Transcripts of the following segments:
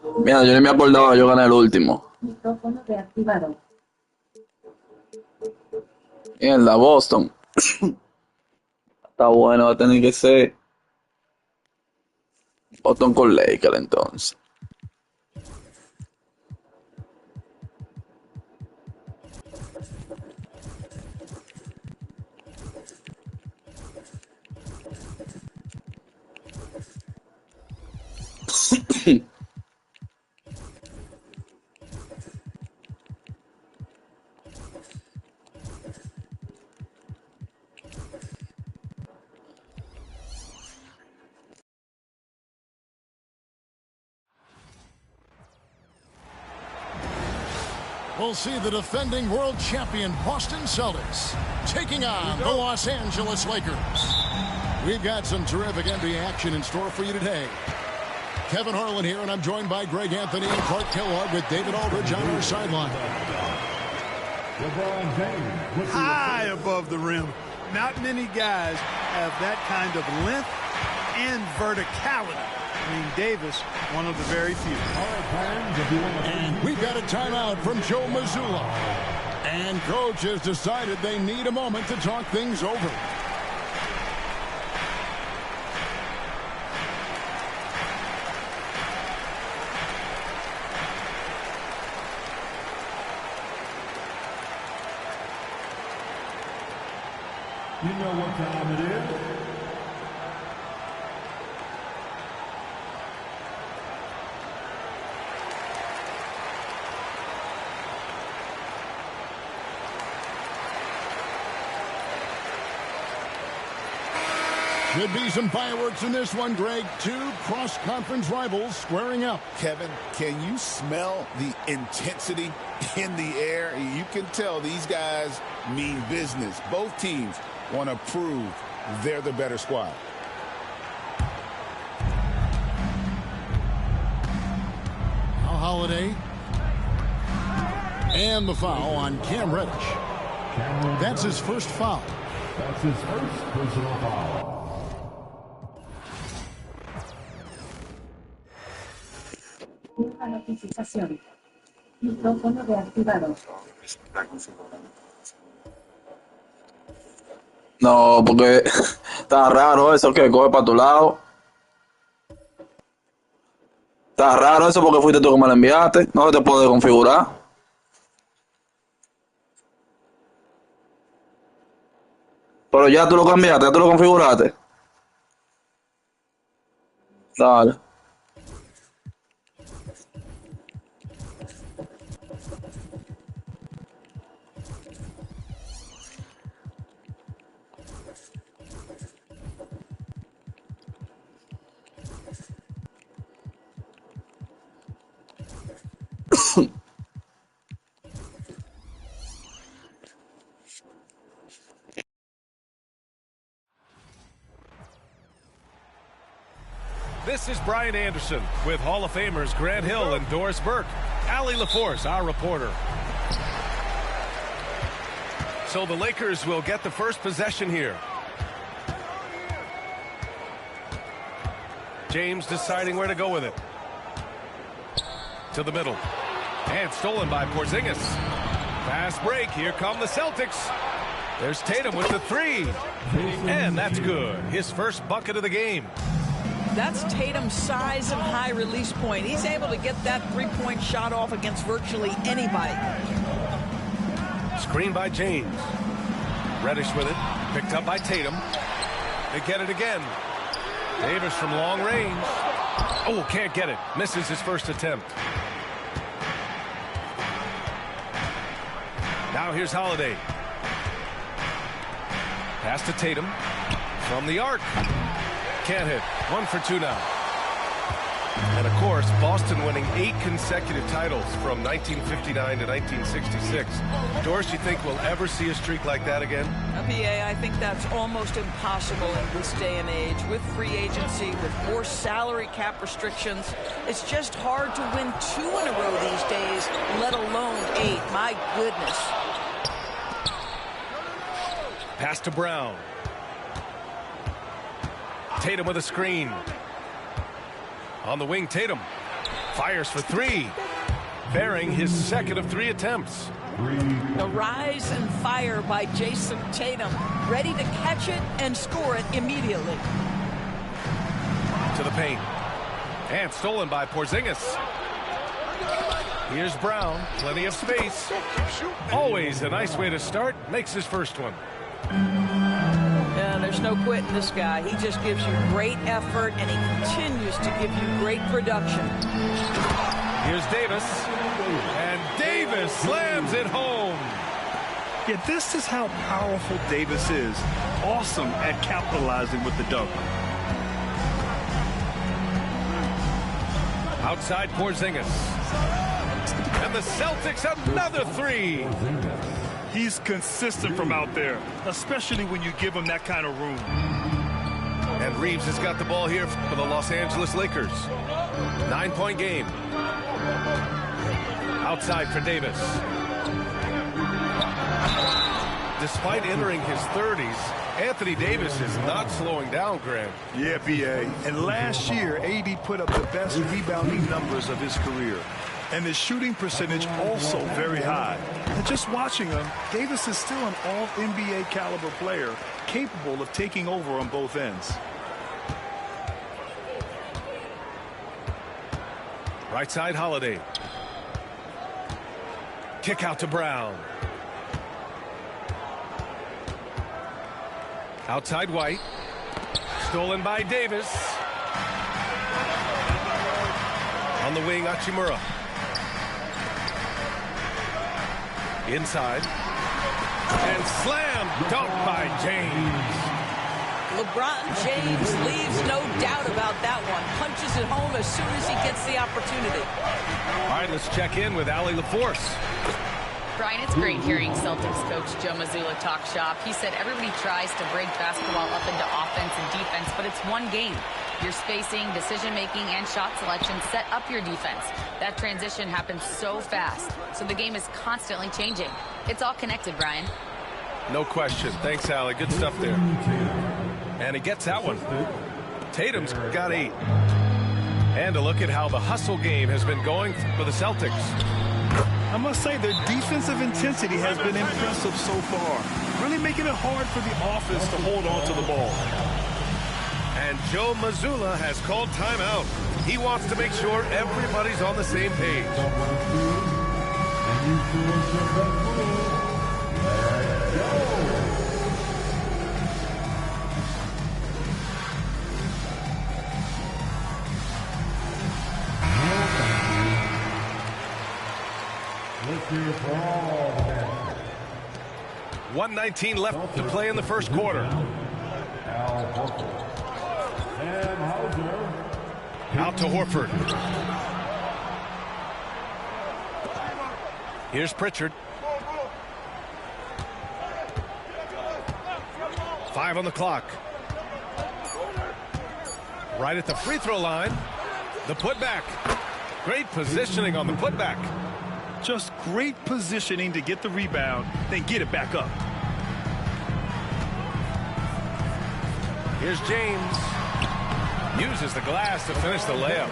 Mira, yo ni me acordaba, yo gané el último. Micrófono deactivado. Mierda, Boston. Está bueno, va a tener que ser Boston con Lakers entonces. We'll see the defending world champion Boston Celtics taking on the Los Angeles Lakers. We've got some terrific NBA action in store for you today. Kevin Harlan here, and I'm joined by Greg Anthony and Clark Kellogg with David Aldridge on our sideline. High above the rim. Not many guys have that kind of length and verticality. I mean, Davis, one of the very few. And we've got a timeout from Joe Mazzulla. And coach has decided they need a moment to talk things over. You know what time it is. Should be some fireworks in this one, Greg. Two cross-conference rivals squaring up. Kevin, can you smell the intensity in the air? You can tell these guys mean business. Both teams want to prove they're the better squad. Now Holiday. And the foul on Cam Reddish. That's his first foul. That's his first personal foul. Una notificación. Micrófono deactivado. No, porque está raro eso que coge para tu lado. Está raro eso porque fuiste tú que me lo enviaste. No te puede configurar. Pero ya tú lo cambiaste, ya tú lo configuraste. Dale. This is Brian Anderson with Hall of Famers Grant Hill and Doris Burke. Allie LaForce, our reporter. So the Lakers will get the first possession here. James deciding where to go with it. To the middle. And stolen by Porzingis. Fast break. Here come the Celtics. There's Tatum with the three. And that's good. His first bucket of the game. That's Tatum's size and high release point. He's able to get that three-point shot off against virtually anybody. Screen by James. Reddish with it. Picked up by Tatum. They get it again. Davis from long range. Oh, can't get it. Misses his first attempt. Now here's Holiday. Pass to Tatum. From the arc. Can't hit. 1 for 2 now. And of course, Boston winning 8 consecutive titles from 1959 to 1966. Doris, you think we'll ever see a streak like that again? PA, I think that's almost impossible in this day and age. With free agency, with more salary cap restrictions, it's just hard to win 2 in a row these days, let alone 8. My goodness. Pass to Brown. Tatum with a screen. On the wing, Tatum. Fires for three. Bearing his second of 3 attempts. The rise and fire by Jason Tatum, ready to catch it and score it immediately. To the paint. And stolen by Porzingis. Here's Brown. Plenty of space. Always a nice way to start. Makes his first one. Yeah, there's no quitting this guy. He just gives you great effort, and he continues to give you great production. Here's Davis. And Davis slams it home. Yeah, this is how powerful Davis is. Awesome at capitalizing with the dunk. Outside Porzingis. And the Celtics another 3. He's consistent from out there, especially when you give him that kind of room. And Reeves has got the ball here for the Los Angeles Lakers. 9-point game. Outside for Davis. Despite entering his 30s, Anthony Davis is not slowing down, Grant. Yeah, B.A. And last year, AD put up the best rebounding numbers of his career. And his shooting percentage also very high. And just watching him, Davis is still an all-NBA caliber player, capable of taking over on both ends. Right side, Holiday. Kick out to Brown. Outside White. Stolen by Davis. On the wing, Hachimura. Inside. And slam dunk by James. LeBron James leaves no doubt about that one. Punches it home as soon as he gets the opportunity. All right, let's check in with Allie LaForce. Brian, it's great hearing Celtics coach Joe Mazzulla talk shop. He said everybody tries to break basketball up into offense and defense, but it's one game. Your spacing, decision-making, and shot selection set up your defense. That transition happens so fast, so the game is constantly changing. It's all connected, Brian. No question. Thanks, Allie. Good stuff there. And he gets that one. Tatum's got 8. And a look at how the hustle game has been going for the Celtics. I must say their defensive intensity has been impressive so far. Really making it hard for the offense to hold on to the ball. And Joe Mazzulla has called timeout. He wants to make sure everybody's on the same page. Let's hear it for all the men. 1:19 left to play in the first quarter. Al Horford. Sam Hauser. Out to Horford. Here's Pritchard. 5 on the clock. Right at the free throw line. The putback. Great positioning on the putback. Just great positioning to get the rebound, then get it back up. Here's James. Uses the glass to finish the layup.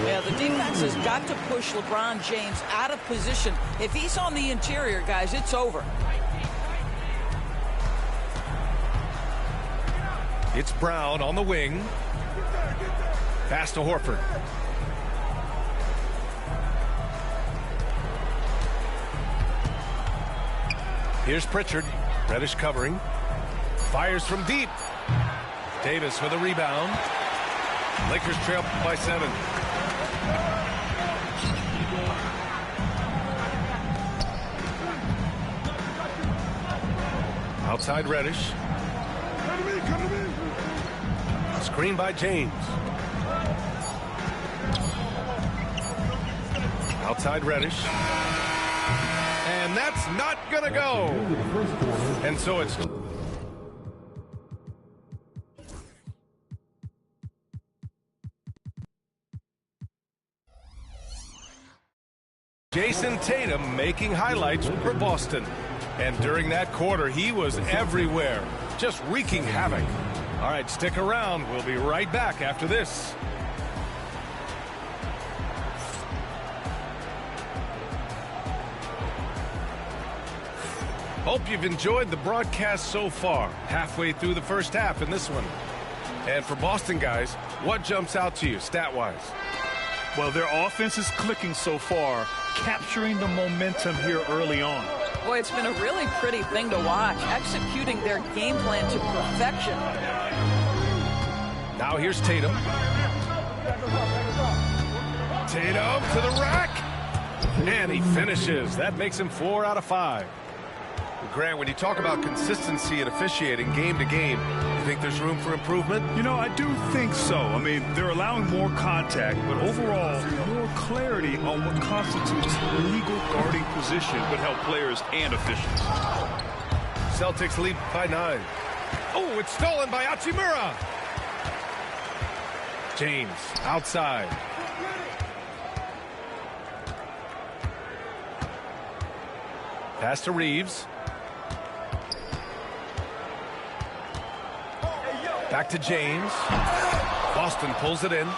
Yeah, the defense has got to push LeBron James out of position. If he's on the interior, guys, it's over. It's Brown on the wing. Pass to Horford. Here's Pritchard. Reddish covering. Fires from deep. Davis with a rebound. Lakers trail by 7. Outside Reddish. Screen by James. Outside Reddish. And that's not going to go. And so it's... Jason Tatum making highlights for Boston. And during that quarter, he was everywhere, just wreaking havoc. All right, stick around. We'll be right back after this. Hope you've enjoyed the broadcast so far. Halfway through the first half in this one. And for Boston guys, what jumps out to you stat-wise? Well, their offense is clicking so far, capturing the momentum here early on. Boy, it's been a really pretty thing to watch, executing their game plan to perfection. Now here's Tatum. Tatum to the rack. And he finishes. That makes him 4 out of 5. Grant, when you talk about consistency and officiating game to game, you think there's room for improvement? You know, I do think so. I mean, they're allowing more contact, but overall, more clarity on what constitutes legal guarding position would help players and officials. Celtics lead by 9. Oh, it's stolen by Hachimura. James outside. Pass to Reeves. Back to James. Boston pulls it in.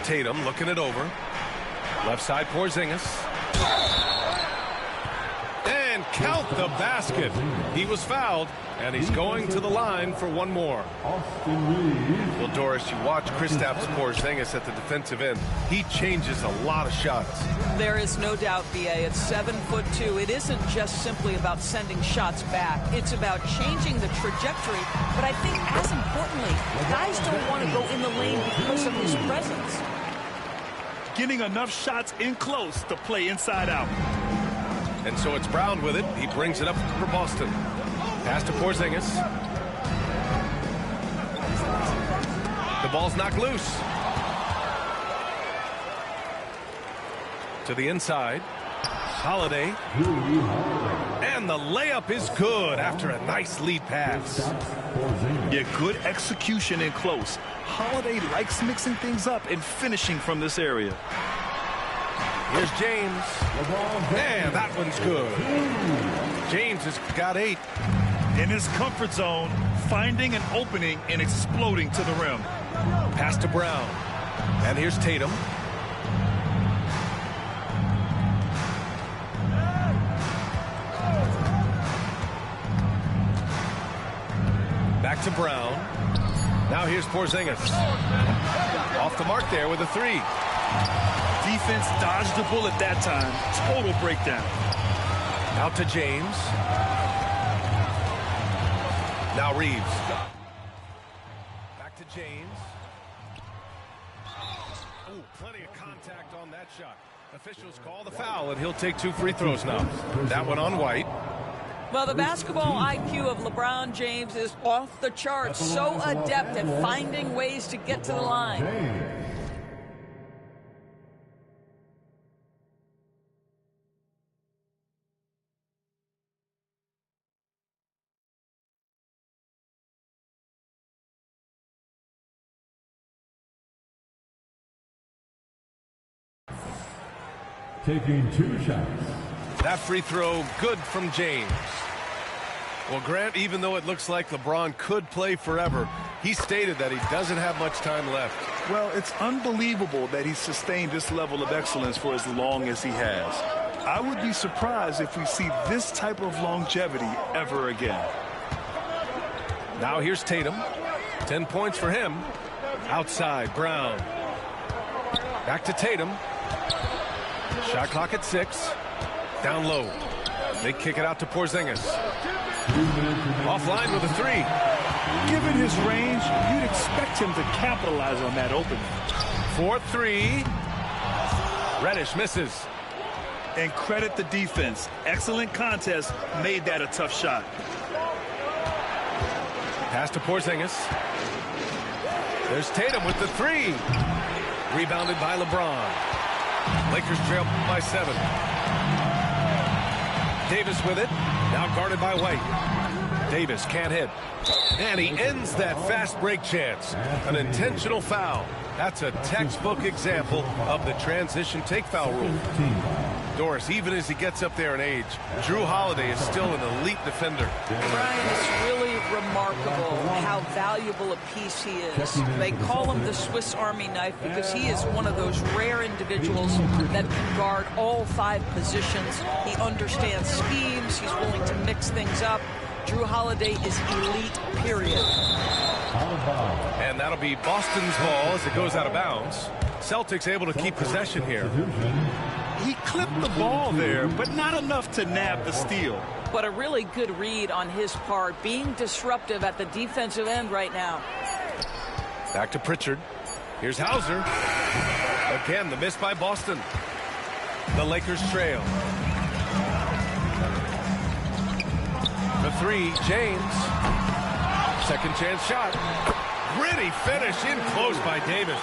Tatum looking it over. Left side Porzingis. And count the basket. He was fouled, and he's going to the line for one more. Well, Doris, you watch Kristaps Porzingis at the defensive end. He changes a lot of shots. There is no doubt, B.A. At 7'2", it isn't just simply about sending shots back. It's about changing the trajectory. But I think, as importantly, guys don't want to go in the lane because of his presence. Getting enough shots in close to play inside out. And so it's Brown with it. He brings it up for Boston. Pass to Porzingis. The ball's knocked loose. To the inside. Holiday. And the layup is good after a nice lead pass. Yeah, good execution in close. Holiday likes mixing things up and finishing from this area. Here's James. And that one's good. James has got 8. In his comfort zone, finding an opening and exploding to the rim. Pass to Brown. And here's Tatum. Back to Brown. Now here's Porzingis. Off the mark there with a 3. Defense dodged the bullet that time. Total breakdown. Out to James. Now Reeves. Back to James. Oh, plenty of contact on that shot. Officials call the foul, and he'll take 2 free throws now. That one on White. Well, the basketball IQ of LeBron James is off the charts. So adept at finding ways to get to the line. Taking 2 shots. That free throw good from James. Well, Grant, even though it looks like LeBron could play forever, he stated that he doesn't have much time left. Well, it's unbelievable that he sustained this level of excellence for as long as he has. I would be surprised if we see this type of longevity ever again. Now here's Tatum. 10 points for him. Outside, Brown. Back to Tatum. Shot clock at 6. Down low. They kick it out to Porzingis. Offline with a 3. Given his range, you'd expect him to capitalize on that opening. 4-3. Reddish misses. And credit the defense. Excellent contest. Made that a tough shot. Pass to Porzingis. There's Tatum with the 3. Rebounded by LeBron. Lakers trail by 7. Davis with it. Now guarded by White. Davis can't hit. And he ends that fast break chance. An intentional foul. That's a textbook example of the transition take foul rule. Doris, even as he gets up there in age, Drew Holiday is still an elite defender. Brian, it's really remarkable how valuable a piece he is. They call him the Swiss Army knife because he is one of those rare individuals that can guard all 5 positions. He understands schemes. He's willing to mix things up. Drew Holiday is elite, period. And that'll be Boston's ball as it goes out of bounds. Celtics able to keep possession here. He clipped the ball there, but not enough to nab the steal. But a really good read on his part, being disruptive at the defensive end right now. Back to Pritchard. Here's Hauser. Again, the miss by Boston. The Lakers trail. The 3, James. Second chance shot. Gritty finish in close by Davis.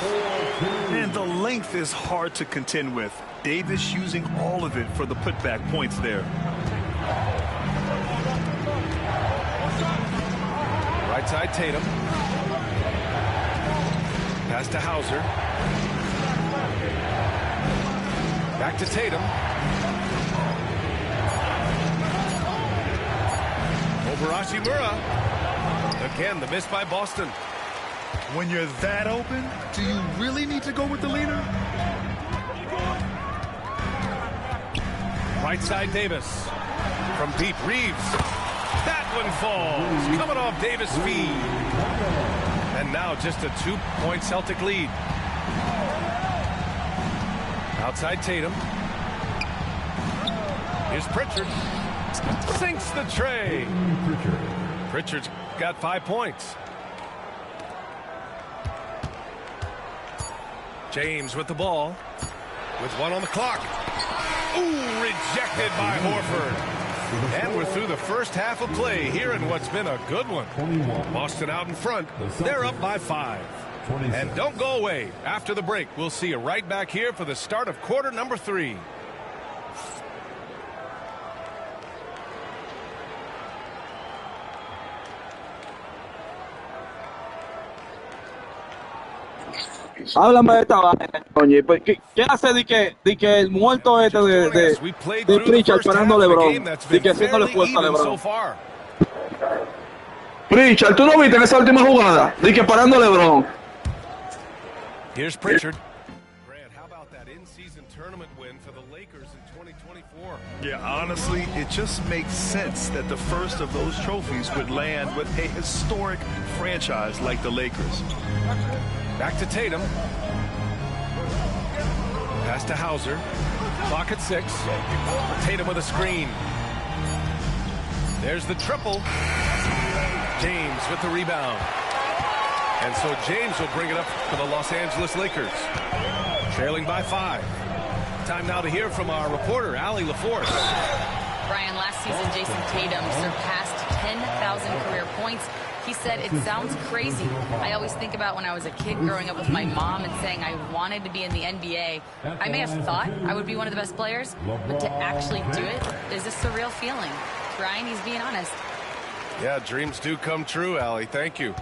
And the length is hard to contend with. Davis using all of it for the putback points there. Right side Tatum. Pass to Hauser. Back to Tatum. Over Hashimura. Again, the miss by Boston. When you're that open, do you really need to go with the leader? Right side Davis. From deep, Reeves. That one falls. Coming off Davis' feed. And now just a 2-point Celtic lead. Outside Tatum. Here's Pritchard. Sinks the tray. Pritchard's got 5 points. James with the ball. With 1 on the clock. Ooh, rejected by Horford. And we're through the first half of play here in what's been a good one. Boston out in front. They're up by 5. And don't go away. After the break, we'll see you right back here for the start of quarter number 3. Háblame de esta vaina, ñoñi. Pues, ¿qué hace de que el muerto este de Pritchard parando a LeBron? De que haciéndole fuerza a LeBron. Pritchard, ¿tú no viste en esa última jugada? De que parando a LeBron. Here's Pritchard. Grant, how about that in-season tournament win for the Lakers in 2024? Yeah, honestly, it just makes sense that the first of those trophies would land with a historic franchise like the Lakers. Back to Tatum. Pass to Hauser. Clock at 6. Tatum with a screen. There's the triple. James with the rebound. And so James will bring it up for the Los Angeles Lakers. Trailing by 5. Time now to hear from our reporter, Allie LaForce. Brian, last season, Jason Tatum surpassed 10,000 career points. He said, it sounds crazy. I always think about when I was a kid growing up with my mom and saying I wanted to be in the NBA. I may have thought I would be one of the best players, but to actually do it is a surreal feeling. Brian, he's being honest. Yeah, dreams do come true, Allie. Thank you.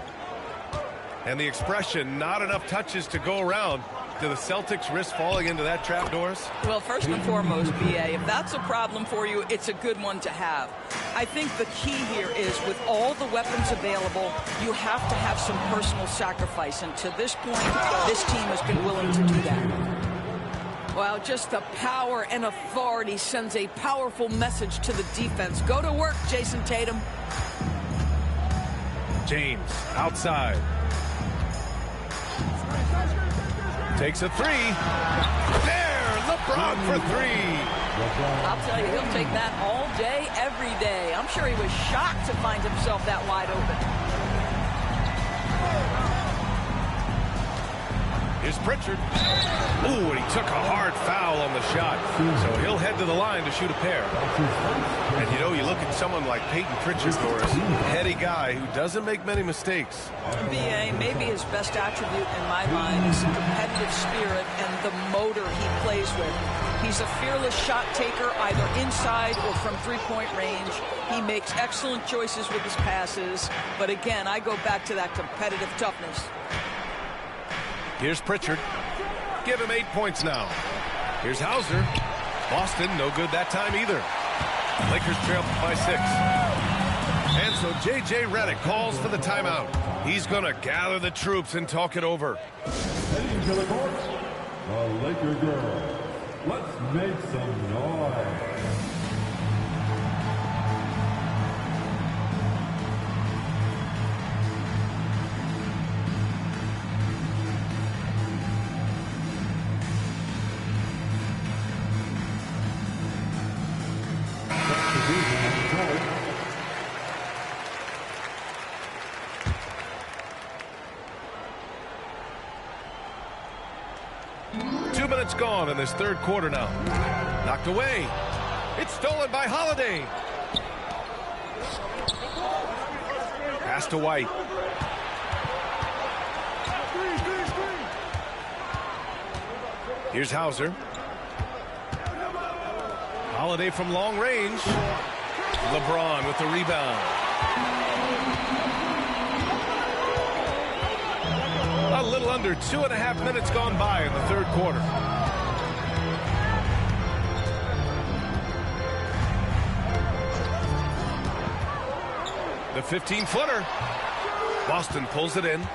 And the expression, not enough touches to go around. Do the Celtics risk falling into that trap, Doris? Well, first and foremost, BA, if that's a problem for you, it's a good one to have. I think the key here is with all the weapons available, you have to have some personal sacrifice. And to this point, this team has been willing to do that. Well, just the power and authority sends a powerful message to the defense. Go to work, Jason Tatum. James, outside. Takes a 3. There, LeBron for 3. I'll tell you, he'll take that all day, every day. I'm sure he was shocked to find himself that wide open. Here's Pritchard. Ooh, and he took a hard foul on the shot. So he'll head to the line to shoot a pair. And you know, you look at someone like Peyton Pritchard, Doris, heady guy who doesn't make many mistakes. BA, maybe his best attribute in my mind is the competitive spirit and the motor he plays with. He's a fearless shot taker, either inside or from three-point range. He makes excellent choices with his passes. But again, I go back to that competitive toughness. Here's Pritchard. Give him 8 points now. Here's Hauser. Boston, no good that time either. Lakers trail by 6. And so J.J. Redick calls for the timeout. He's going to gather the troops and talk it over. Heading to the court, the Laker girls. Let's make some noise. Gone in this third quarter now. Knocked away. It's stolen by Holiday. Pass to White. Here's Hauser. Holiday from long range. LeBron with the rebound. A little under 2.5 minutes gone by in the third quarter. The 15-footer. Boston pulls it in.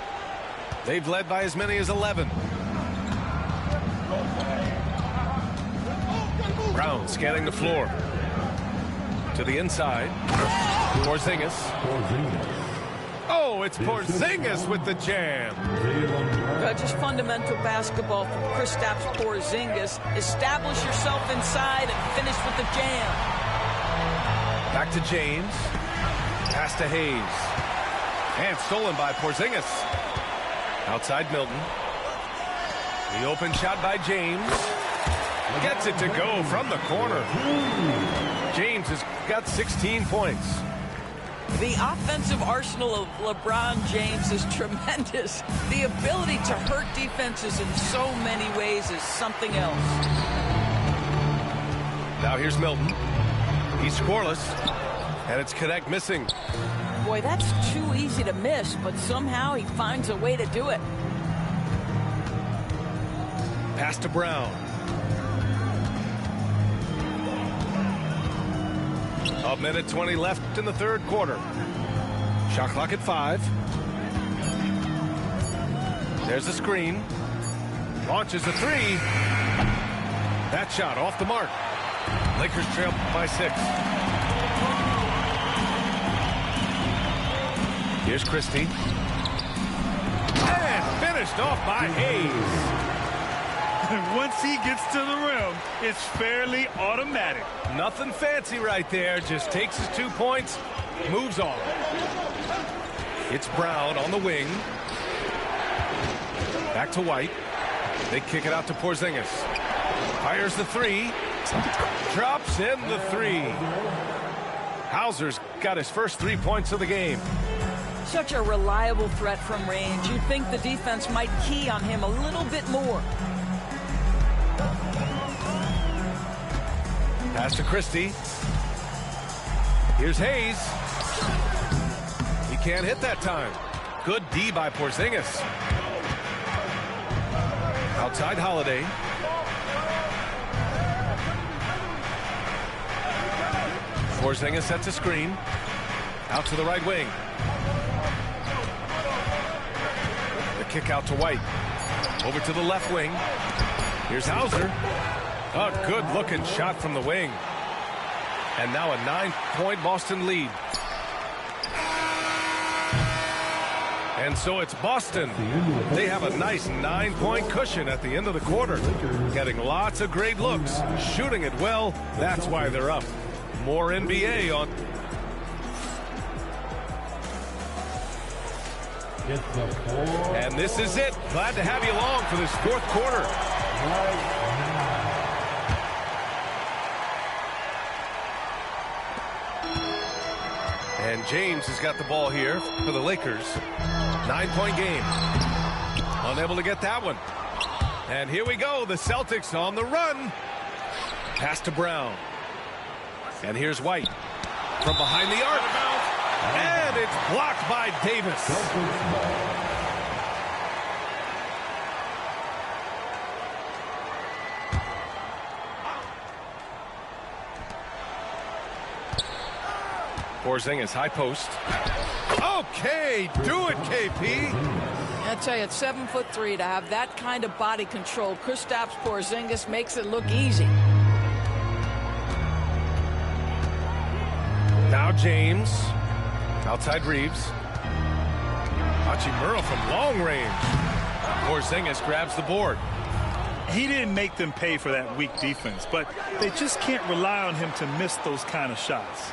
They've led by as many as 11. Brown scanning the floor. To the inside. Porzingis. Oh, it's Porzingis with the jam. Just fundamental basketball from Kristaps Porzingis. Establish yourself inside and finish with the jam. Back to James. Pass to Hayes. And stolen by Porzingis. Outside Milton. The open shot by James. Gets it to go from the corner. James has got 16 points. The offensive arsenal of LeBron James is tremendous. The ability to hurt defenses in so many ways is something else. Now here's Milton. He's scoreless. And it's Connect missing. Boy, that's too easy to miss, but somehow he finds a way to do it. Pass to Brown. A minute 20 left in the third quarter. Shot clock at 5. There's a screen. Launches a 3. That shot off the mark. Lakers trail by 6. Here's Christie. And finished off by Hayes. Once he gets to the rim, it's fairly automatic. Nothing fancy right there. Just takes his 2 points, moves on. It's Brown on the wing. Back to White. They kick it out to Porzingis. Fires the 3. Drops in the 3. Hauser's got his first 3 points of the game. Such a reliable threat from range. You'd think the defense might key on him a little bit more. Pass to Christie. Here's Hayes. He can't hit that time. Good D by Porzingis. Outside Holiday. Porzingis sets a screen. Out to the right wing. The kick out to White. Over to the left wing. Here's Hauser. A good-looking shot from the wing. And now a 9-point Boston lead. And so it's Boston. They have a nice 9-point cushion at the end of the quarter. Getting lots of great looks. Shooting it well. That's why they're up. More NBA on. And this is it. Glad to have you along for this fourth quarter. And James has got the ball here for the Lakers. 9-point game. Unable to get that one. And here we go. The Celtics on the run. Pass to Brown. And here's White from behind the arc. And it's blocked by Davis. Porzingis, high post. Okay, do it, KP. I tell you, at 7'3", to have that kind of body control, Kristaps Porzingis makes it look easy. Now James. Outside Reeves. Hachimura from long range. Porzingis grabs the board. He didn't make them pay for that weak defense, but they just can't rely on him to miss those kind of shots.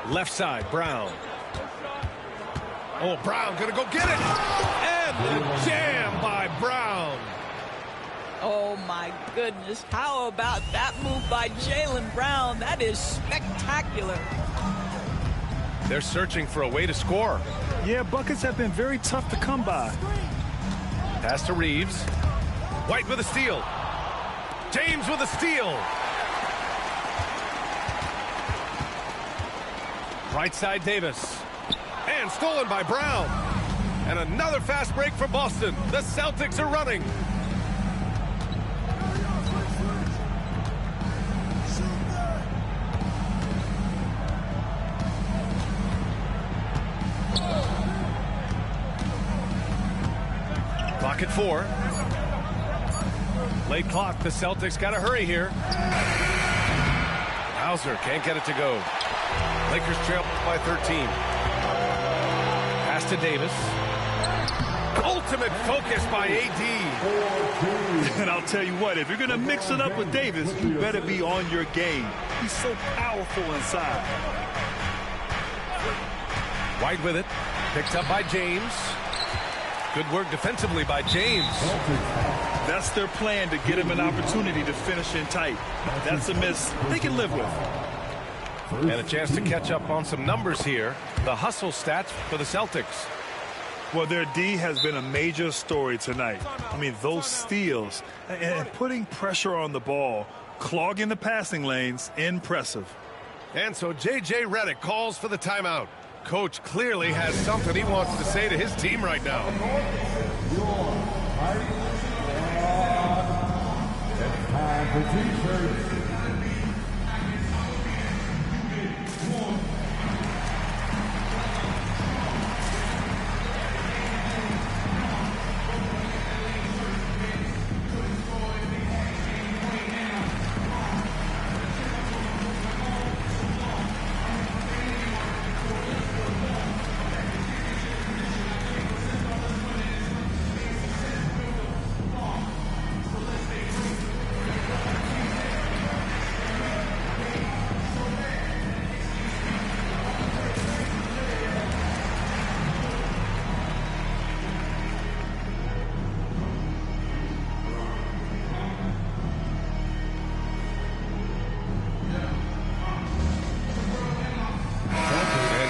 Left side, Brown. Oh, Brown gonna go get it. And the jam by Brown. Oh, my goodness. How about that move by Jaylen Brown? That is spectacular. They're searching for a way to score. Yeah, buckets have been very tough to come by. Pass to Reeves. White with a steal. James with a steal. Right side, Davis. And stolen by Brown. And another fast break for Boston. The Celtics are running. Clock at 4. Late clock. The Celtics got to hurry here. Hauser can't get it to go. Lakers trail by 13. Pass to Davis. Ultimate focus by AD. And I'll tell you what, if you're going to mix it up with Davis, you better be on your game. He's so powerful inside. White with it. Picked up by James. Good work defensively by James. That's their plan, to get him an opportunity to finish in tight. That's a miss they can live with. And a chance to catch up on some numbers here. The hustle stats for the Celtics. Well, their D has been a major story tonight. I mean, those steals and putting pressure on the ball, clogging the passing lanes, impressive. And so J.J. Redick calls for the timeout. Coach clearly has something he wants to say to his team right now. It's time for t-shirts.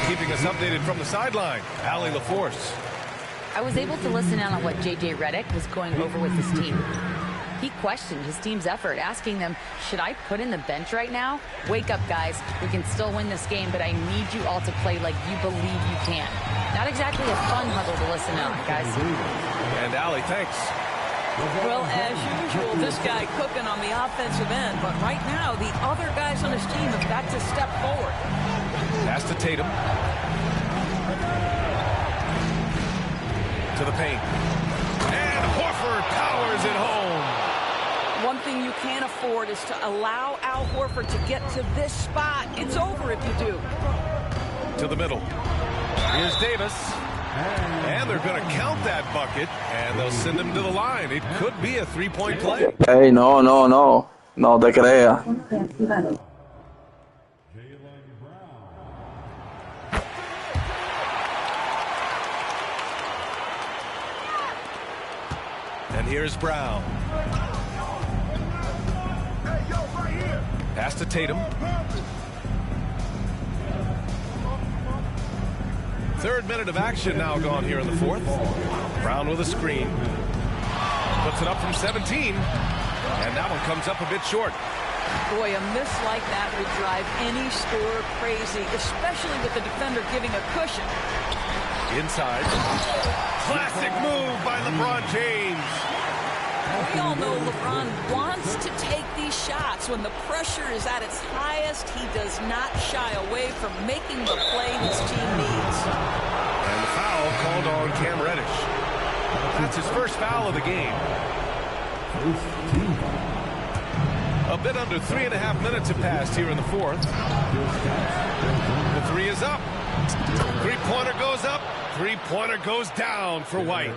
Keeping us updated from the sideline, Allie LaForce. I was able to listen in on what J.J. Redick was going over with his team. He questioned his team's effort, asking them, should I put in the bench right now? Wake up, guys. We can still win this game, but I need you all to play like you believe you can. Not exactly a fun huddle to listen in on, guys. And Allie, thanks. Well, as usual, this guy cooking on the offensive end, but right now, the other guys on his team have got to step forward. Pass to Tatum. To the paint. And Horford powers it home. One thing you can't afford is to allow Al Horford to get to this spot. It's over if you do. To the middle. Here's Davis. And they're going to count that bucket, and they'll send him to the line. It could be a three-point play. Hey, no. No te creas. And here's Brown. Pass to Tatum. Third minute of action now gone here in the fourth. Brown with a screen. Puts it up from 17. And that one comes up a bit short. Boy, a miss like that would drive any scorer crazy, especially with the defender giving a cushion. Inside. Classic move by LeBron James. We all know LeBron wants to take these shots. When the pressure is at its highest, he does not shy away from making the play his team needs. And the foul called on Cam Reddish. That's his first foul of the game. A bit under 3.5 minutes have passed here in the fourth. The three is up. Three-pointer goes up. Three-pointer goes down for White.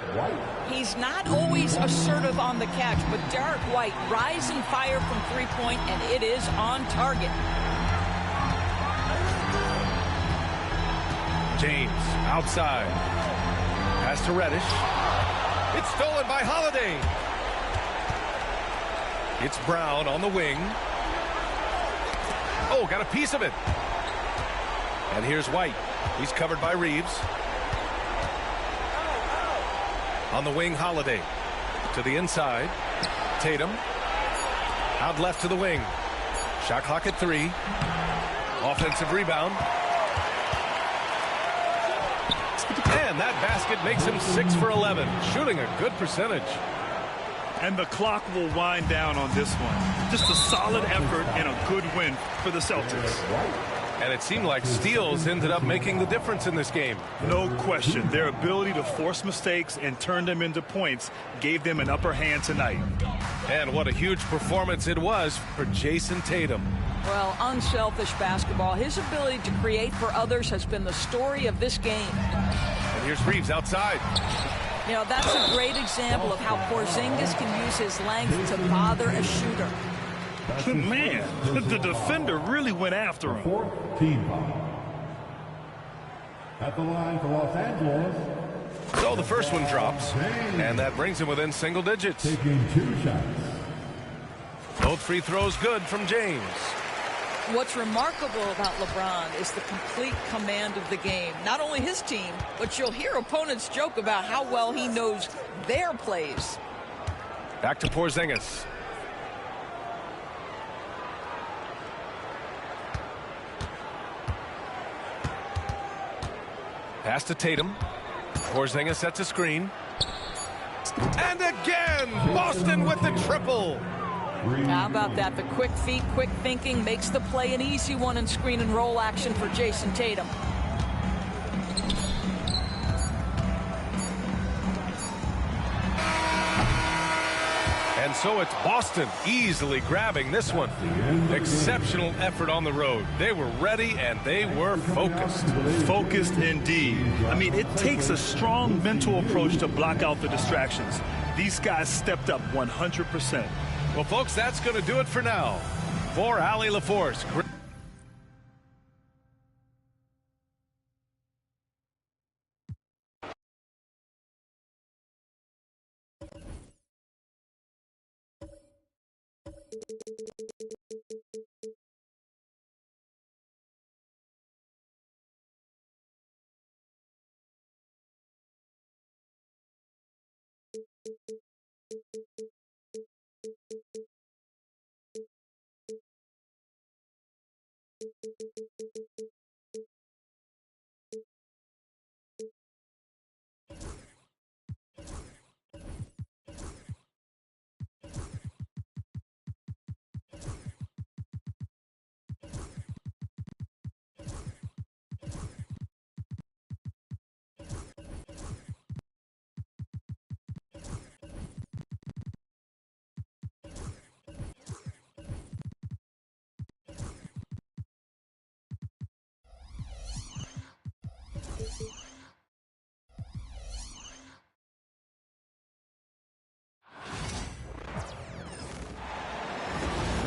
He's not always assertive on the catch, but Derek White rise and fire from three-point, and it is on target. James outside. Pass to Reddish. It's stolen by Holiday. It's Brown on the wing. Oh, got a piece of it. And here's White. He's covered by Reeves. On the wing, Holiday. To the inside. Tatum. Out left to the wing. Shot clock at 3. Offensive rebound. And that basket makes him 6 for 11. Shooting a good percentage. And the clock will wind down on this one. Just a solid effort and a good win for the Celtics. And it seemed like steals ended up making the difference in this game. No question. Their ability to force mistakes and turn them into points gave them an upper hand tonight. And what a huge performance it was for Jason Tatum. Well, unselfish basketball. His ability to create for others has been the story of this game. And here's Reeves outside. You know, that's a great example of how Porzingis can use his length to bother a shooter. Man, the defender really went after him. 14 foul. At the line for Los Angeles. So the first one drops, and that brings him within single digits. Taking 2 shots. Both free throws good from James. What's remarkable about LeBron is the complete command of the game. Not only his team, but you'll hear opponents joke about how well he knows their plays. Back to Porzingis. Pass to Tatum. Porzingis sets a screen. And again, Boston with the triple. How about that? The quick feet, quick thinking makes the play an easy one in screen and roll action for Jason Tatum. And so it's Boston easily grabbing this one. Exceptional effort on the road. They were ready and they were focused. Focused indeed. I mean, it takes a strong mental approach to block out the distractions. These guys stepped up 100%. Well, folks, that's going to do it for now. For Allie LaForce.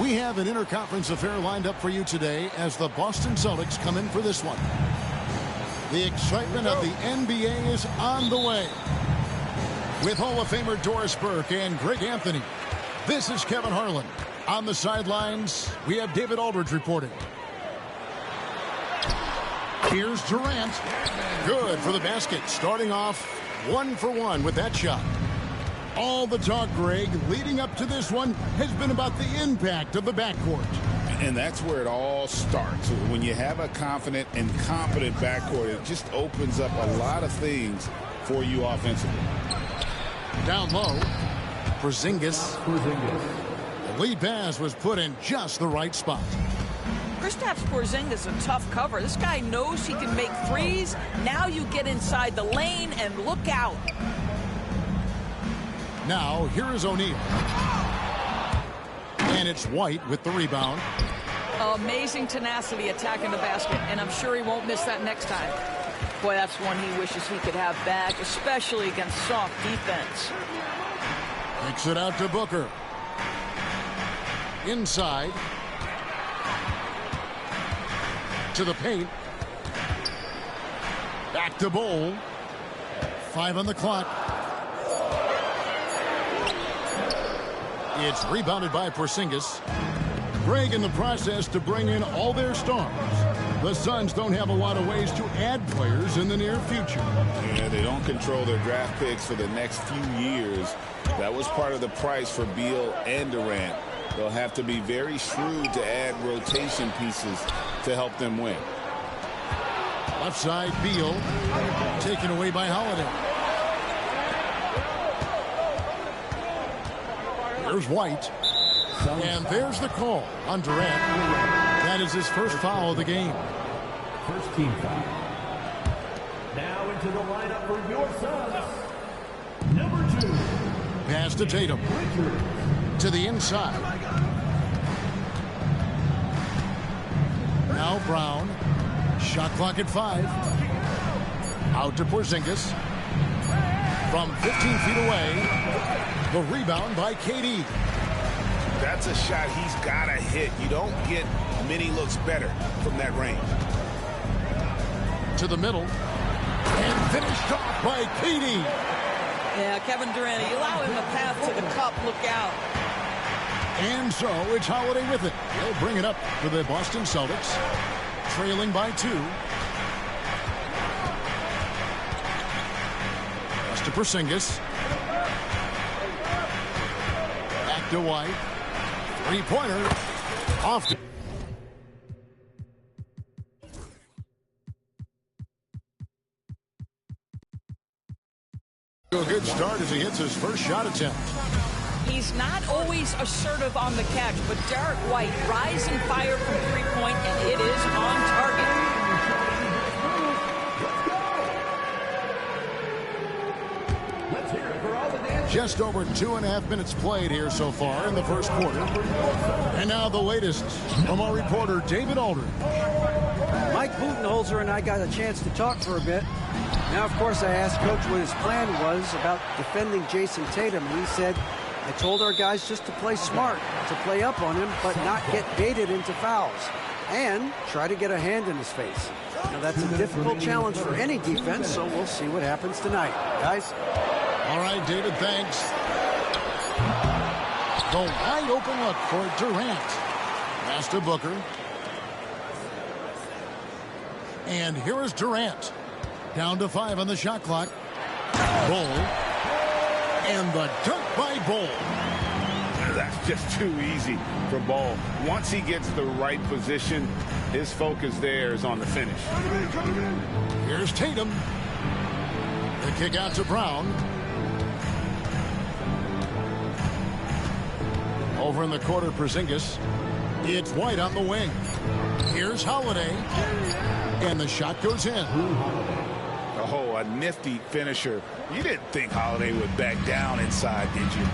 We have an interconference affair lined up for you today as the Boston Celtics come in for this one. The excitement of the NBA is on the way. With Hall of Famer Doris Burke and Greg Anthony, this is Kevin Harlan. On the sidelines, we have David Aldridge reporting. Here's Durant. Good for the basket. Starting off 1 for 1 with that shot. All the talk, Greg, leading up to this one has been about the impact of the backcourt. And that's where it all starts. When you have a confident and competent backcourt, it just opens up a lot of things for you offensively. Down low. Porzingis. The lead pass was put in just the right spot. Kristaps Porzingis is a tough cover. This guy knows he can make threes. Now you get inside the lane and look out. Now here is O'Neal. And it's White with the rebound. Amazing tenacity attacking the basket, and I'm sure he won't miss that next time. Boy, that's one he wishes he could have back, especially against soft defense. Kicks it out to Booker. Inside. To the paint. Back to Bol. 5 on the clock. It's rebounded by Porzingis. Greg in the process to bring in all their stars. The Suns don't have a lot of ways to add players in the near future. Yeah, they don't control their draft picks for the next few years. That was part of the price for Beal and Durant. They'll have to be very shrewd to add rotation pieces to help them win. Left side, Beal. Taken away by Holiday. There's White. And there's the call on Durant. That is his first foul of the game. First team foul. Now into the lineup for your Suns. Number 2. Pass to Tatum. To the inside. Now Brown. Shot clock at 5. Out to Porzingis. From 15 feet away. The rebound by KD. That's a shot he's got to hit. You don't get many looks better from that range. To the middle. And finished off by KD. Yeah, Kevin Durant, you allow him the path to the cup. Look out. And so it's Holiday with it. He'll bring it up for the Boston Celtics. Trailing by 2. Pass to Porzingis. Back to White. Three-pointer. Off. A good start as he hits his first shot attempt. He's not always assertive on the catch, but Derek White, rising fire from three-point, and it is on target. Just over 2.5 minutes played here so far in the first quarter. And now the latest from our reporter, David Aldridge. Mike Budenholzer and I got a chance to talk for a bit. Now, of course, I asked Coach what his plan was about defending Jason Tatum, and he said, I told our guys just to play smart, to play up on him, but not get baited into fouls, and try to get a hand in his face. Now, that's a difficult challenge for any defense, so we'll see what happens tonight. Guys? All right, David, thanks. The wide open look for Durant. Pass to Booker. And here is Durant. Down to 5 on the shot clock. Bol. And the dunk by Bol. That's just too easy for Bol. Once he gets the right position, his focus there is on the finish. Here's Tatum. The kick out to Brown. Over in the corner, Porzingis. It's White on the wing. Here's Holiday. And the shot goes in. Oh, a nifty finisher. You didn't think Holiday would back down inside, did you?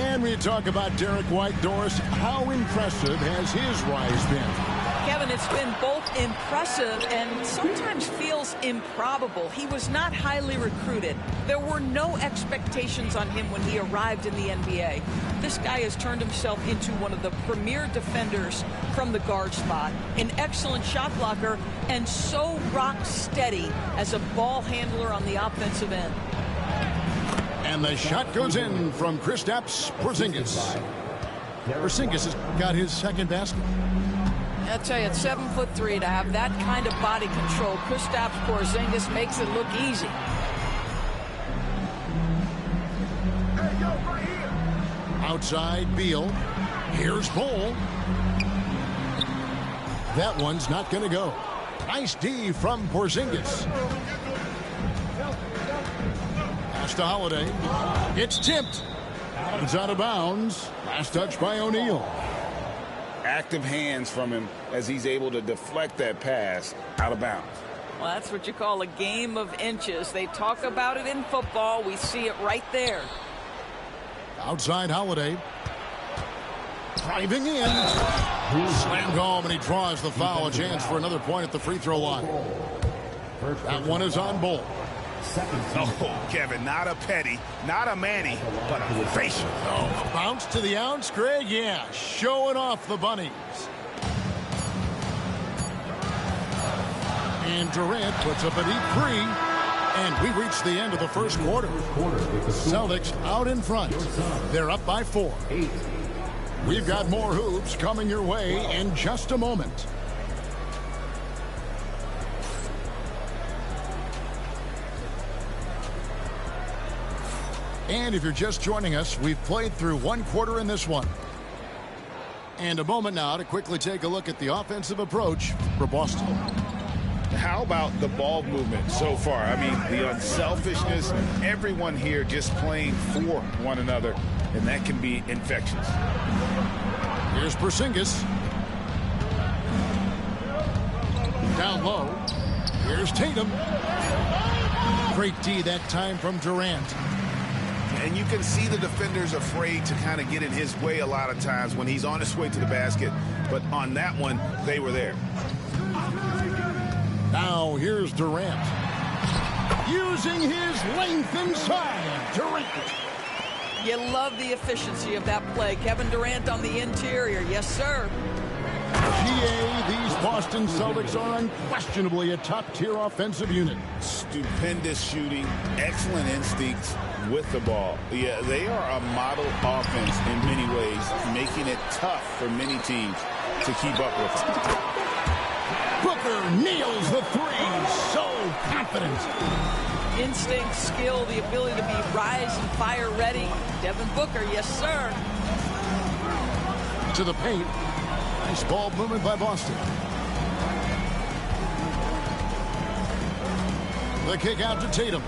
And we talk about Derek White. Doris, how impressive has his rise been? Kevin, it's been both impressive and sometimes feels improbable. He was not highly recruited. There were no expectations on him when he arrived in the NBA. This guy has turned himself into one of the premier defenders from the guard spot, an excellent shot blocker, and so rock steady as a ball handler on the offensive end. And the shot goes in from Kristaps Porzingis. Porzingis has got his second basket. I'll tell you, at 7'3", to have that kind of body control, Kristaps Porzingis makes it look easy. Outside, Beal. Here's Bol. That one's not going to go. Nice D from Porzingis. Pass to Holiday. It's tipped. It's out of bounds. Last touch by O'Neal. Active hands from him as he's able to deflect that pass out of bounds. Well, that's what you call a game of inches. They talk about it in football. We see it right there. Outside Holiday. Driving in. Slammed home, and he draws the foul. A chance for another point at the free throw line. That one is on Bull. Oh, Kevin, not a Petty, not a Manny, but a facial. Oh, bounce to the ounce, Greg. Yeah, showing off the bunnies. And Durant puts up a deep three. And we reach the end of the first quarter. Celtics out in front. They're up by 4. We've got more hoops coming your way in just a moment. And if you're just joining us, we've played through one quarter in this one. And a moment now to quickly take a look at the offensive approach for Boston. How about the ball movement so far? I mean, the unselfishness, everyone here just playing for one another, and that can be infectious. Here's Porzingis. Down low. Here's Tatum. Great D that time from Durant. And you can see the defenders afraid to kind of get in his way a lot of times when he's on his way to the basket. But on that one, they were there. Now here's Durant. Using his length inside. Durant. You love the efficiency of that play. Kevin Durant on the interior. Yes, sir. GA, these Boston Celtics are unquestionably a top-tier offensive unit. Stupendous shooting, excellent instincts with the ball. Yeah, they are a model offense in many ways, making it tough for many teams to keep up with them. Booker nails the three. So confident. Instinct, skill, the ability to be rise and fire ready. Devin Booker, yes, sir. To the paint. Nice ball movement by Boston. The kick out to Tatum.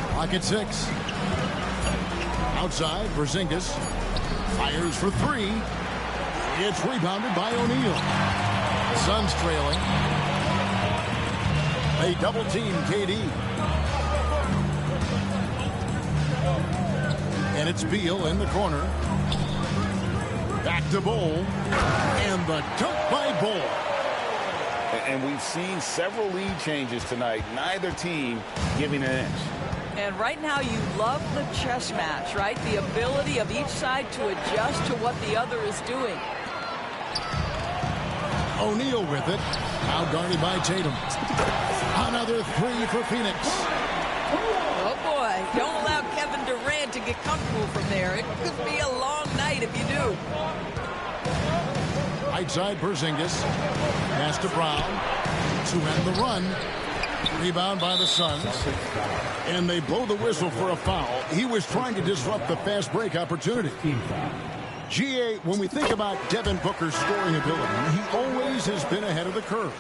Pocket 6. Outside, Porzingis fires for 3. It's rebounded by O'Neal. Suns trailing. They double team KD. And it's Beal in the corner. Back to Bull. And the dunk by Bull. And we've seen several lead changes tonight. Neither team giving an inch. And right now you love the chess match, right? The ability of each side to adjust to what the other is doing. O'Neal with it. Now guarded by Tatum. Another 3 for Phoenix. Oh, boy. Don't allow Kevin Durant to get comfortable from there. It could be a long night if you do. Right side, Porzingis. Pass to Brown. To end the run. Rebound by the Suns. And they blow the whistle for a foul. He was trying to disrupt the fast break opportunity. GA, when we think about Devin Booker's scoring ability, he always has been ahead of the curve.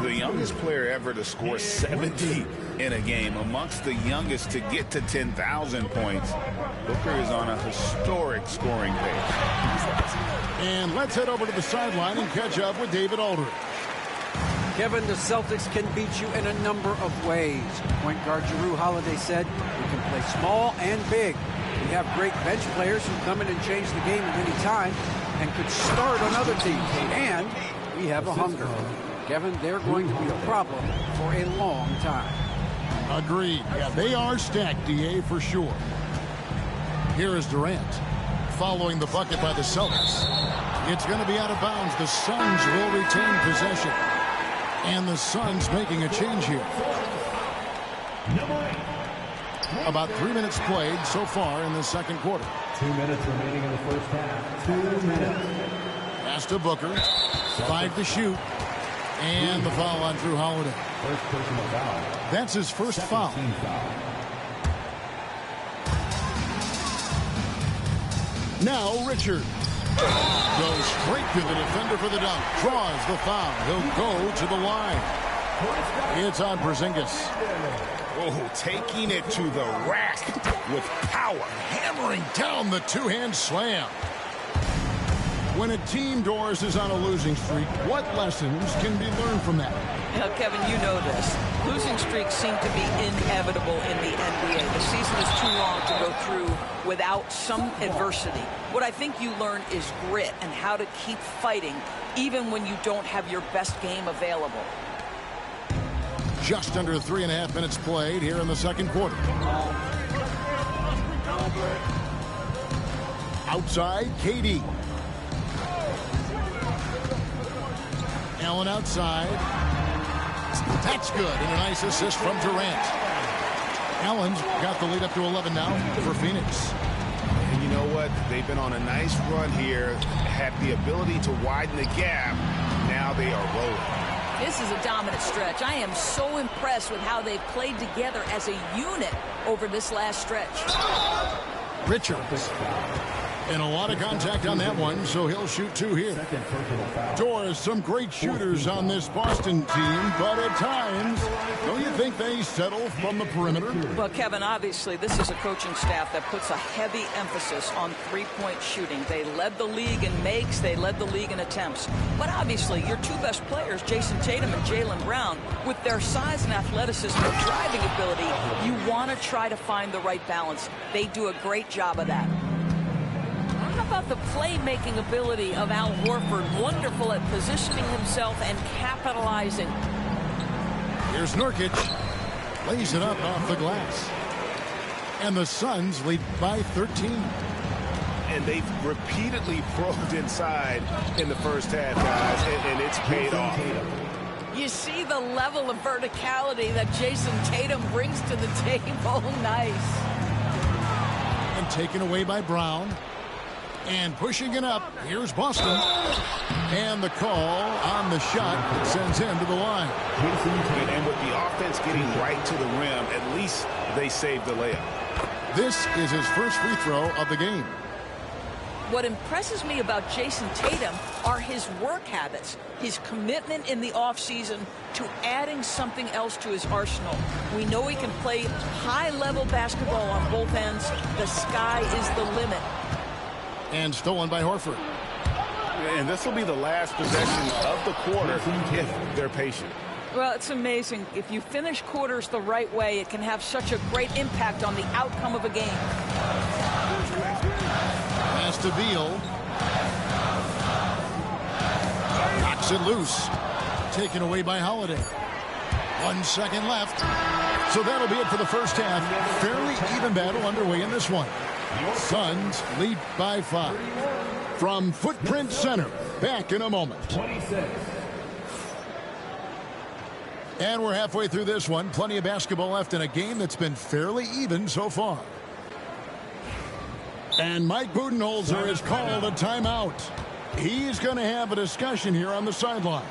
The youngest player ever to score 70 in a game, amongst the youngest to get to 10,000 points. Booker is on a historic scoring pace. And let's head over to the sideline and catch up with David Aldridge. Kevin, the Celtics can beat you in a number of ways. Point guard Jrue Holiday said, we can play small and big. We have great bench players who come in and change the game at any time and could start on other teams. And we have a hunger. Kevin, they're going to be a problem for a long time. Agreed. Yeah, they are stacked, DA, for sure. Here is Durant. Following the bucket by the Celtics. It's going to be out of bounds. The Suns will retain possession. And the Suns making a change here. About 3 minutes played so far in the second quarter. 2 minutes remaining in the first half. 2 minutes. Pass to Booker. 5 to shoot. And the foul on Jrue Holiday. First personal foul. That's his first foul. Now Richard goes straight to the defender for the dunk. Draws the foul. He'll go to the line. It's on Porzingis. Oh, taking it to the rack with power. Hammering down the two-hand slam. When a team, Doris, is on a losing streak, what lessons can be learned from that? Now, Kevin, you know this. Losing streaks seem to be inevitable in the NBA. The season is too long to go through without some adversity. What I think you learn is grit and how to keep fighting even when you don't have your best game available. Just under 3.5 minutes played here in the second quarter. Outside, KD. Allen outside. That's good, and a nice assist from Durant. Allen's got the lead up to 11 now for Phoenix. And you know what? They've been on a nice run here, had the ability to widen the gap. Now they are rolling. This is a dominant stretch. I am so impressed with how they've played together as a unit over this last stretch. Richards. And a lot of contact on that one, so he'll shoot 2 here. Doris, some great shooters on this Boston team, but at times, don't you think they settle from the perimeter? Well, Kevin, obviously, this is a coaching staff that puts a heavy emphasis on three-point shooting. They led the league in makes, they led the league in attempts. But obviously, your two best players, Jason Tatum and Jaylen Brown, with their size and athleticism and driving ability, you want to try to find the right balance. They do a great job of that. How about the playmaking ability of Al Horford? Wonderful at positioning himself and capitalizing. Here's Nurkic. Lays it up off the glass. And the Suns lead by 13. And they've repeatedly probed inside in the first half, guys, and it's paid off. You see the level of verticality that Jason Tatum brings to the table. Nice. And taken away by Brown. And pushing it up, here's Boston. And the call on the shot sends him to the line. And with the offense getting right to the rim, at least they saved the layup. This is his first free throw of the game. What impresses me about Jason Tatum are his work habits, his commitment in the offseason to adding something else to his arsenal. We know he can play high-level basketball on both ends. The sky is the limit. And stolen by Horford. And this will be the last possession of the quarter if they're patient. Well, it's amazing. If you finish quarters the right way, it can have such a great impact on the outcome of a game. Pass to Beal. Knocks it loose. Taken away by Holiday. 1 second left. So that'll be it for the first half. Fairly even battle underway in this one. Suns lead by 5. From Footprint Center, back in a moment. 26. And we're halfway through this one. Plenty of basketball left in a game that's been fairly even so far. And Mike Budenholzer has called a timeout. He's going to have a discussion here on the sideline.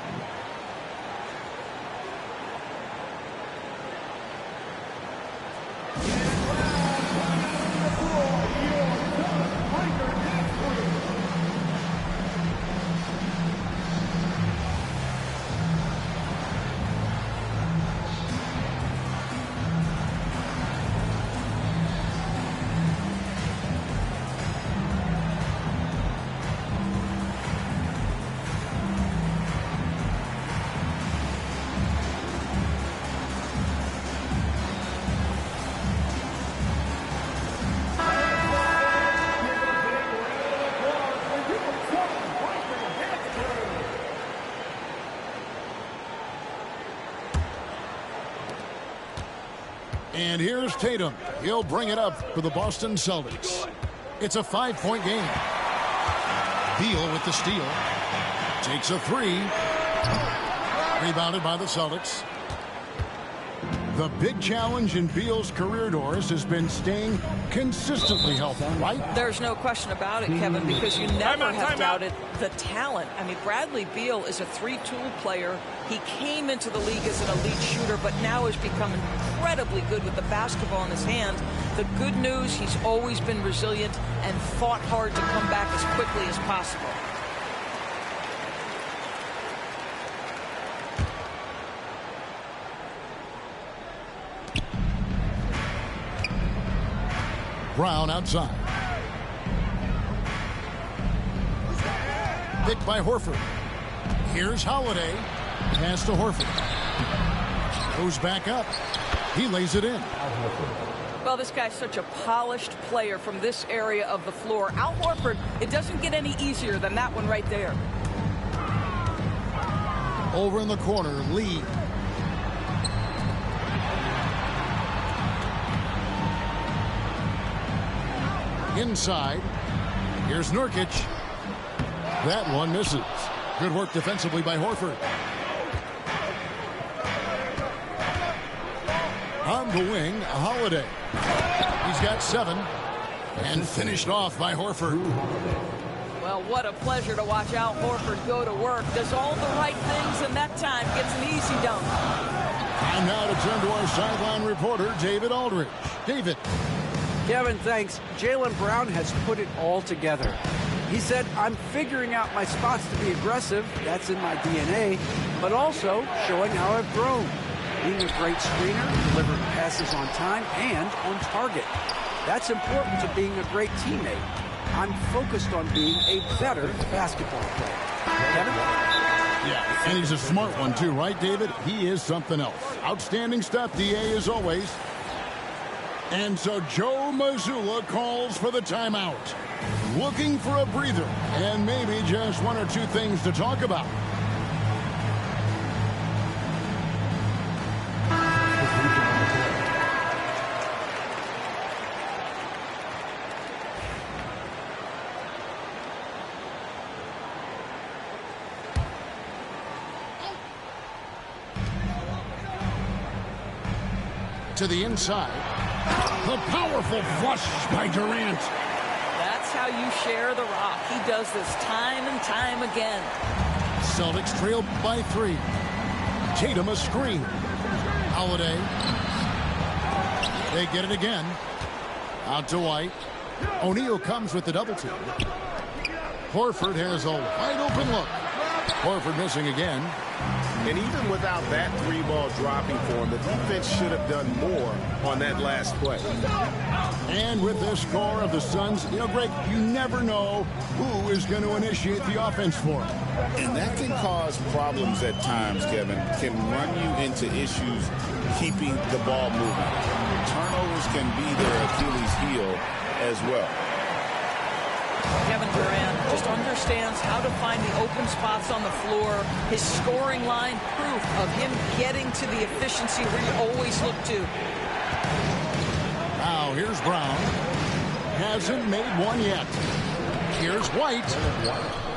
And here's Tatum. He'll bring it up for the Boston Celtics. It's a 5-point game. Beal with the steal. Takes a 3. Rebounded by the Celtics. The big challenge in Beal's career, Doris, has been staying consistently healthy, right? There's no question about it, Kevin, because you never have doubted the talent. I mean, Bradley Beal is a 3-tool player. He came into the league as an elite shooter, but now has become incredibly good with the basketball in his hand. The good news, he's always been resilient and fought hard to come back as quickly as possible. Brown outside. Picked by Horford. Here's Holiday. Pass to Horford. Goes back up. He lays it in. Well, this guy's such a polished player from this area of the floor. Al Horford, it doesn't get any easier than that one right there. Over in the corner, Lee. Inside. Here's Nurkic. That one misses. Good work defensively by Horford. On the wing, Holiday. He's got 7. And finished off by Horford. Well, what a pleasure to watch Al Horford go to work. Does all the right things, and that time gets an easy dunk. And now to turn to our sideline reporter, David Aldridge. David. Kevin, thanks. Jaylen Brown has put it all together. He said, I'm figuring out my spots to be aggressive. That's in my DNA. But also showing how I've grown. Being a great screener, delivering passes on time and on target. That's important to being a great teammate. I'm focused on being a better basketball player. Kevin? Yeah, and he's a smart one too, right, David? He is something else. Outstanding stuff, DA, as always. And so Joe Mazzulla calls for the timeout. Looking for a breather and maybe just one or two things to talk about. To the inside. The powerful flush by Durant. That's how you share the rock. He does this time and time again. Celtics trail by 3. Tatum a screen. Holiday. They get it again. Out to White. O'Neal comes with the double team. Horford has a wide open look. Horford missing again. And even without that 3-ball dropping for him, the defense should have done more on that last play. And with this score of the Suns, you know, Greg, you never know who is going to initiate the offense for them. And that can cause problems at times, Kevin. Can run you into issues keeping the ball moving. Turnovers can be their Achilles heel as well. Kevin Durant just understands how to find the open spots on the floor. His scoring line, proof of him getting to the efficiency where you always look to. Now here's Brown. Hasn't made one yet. Here's White.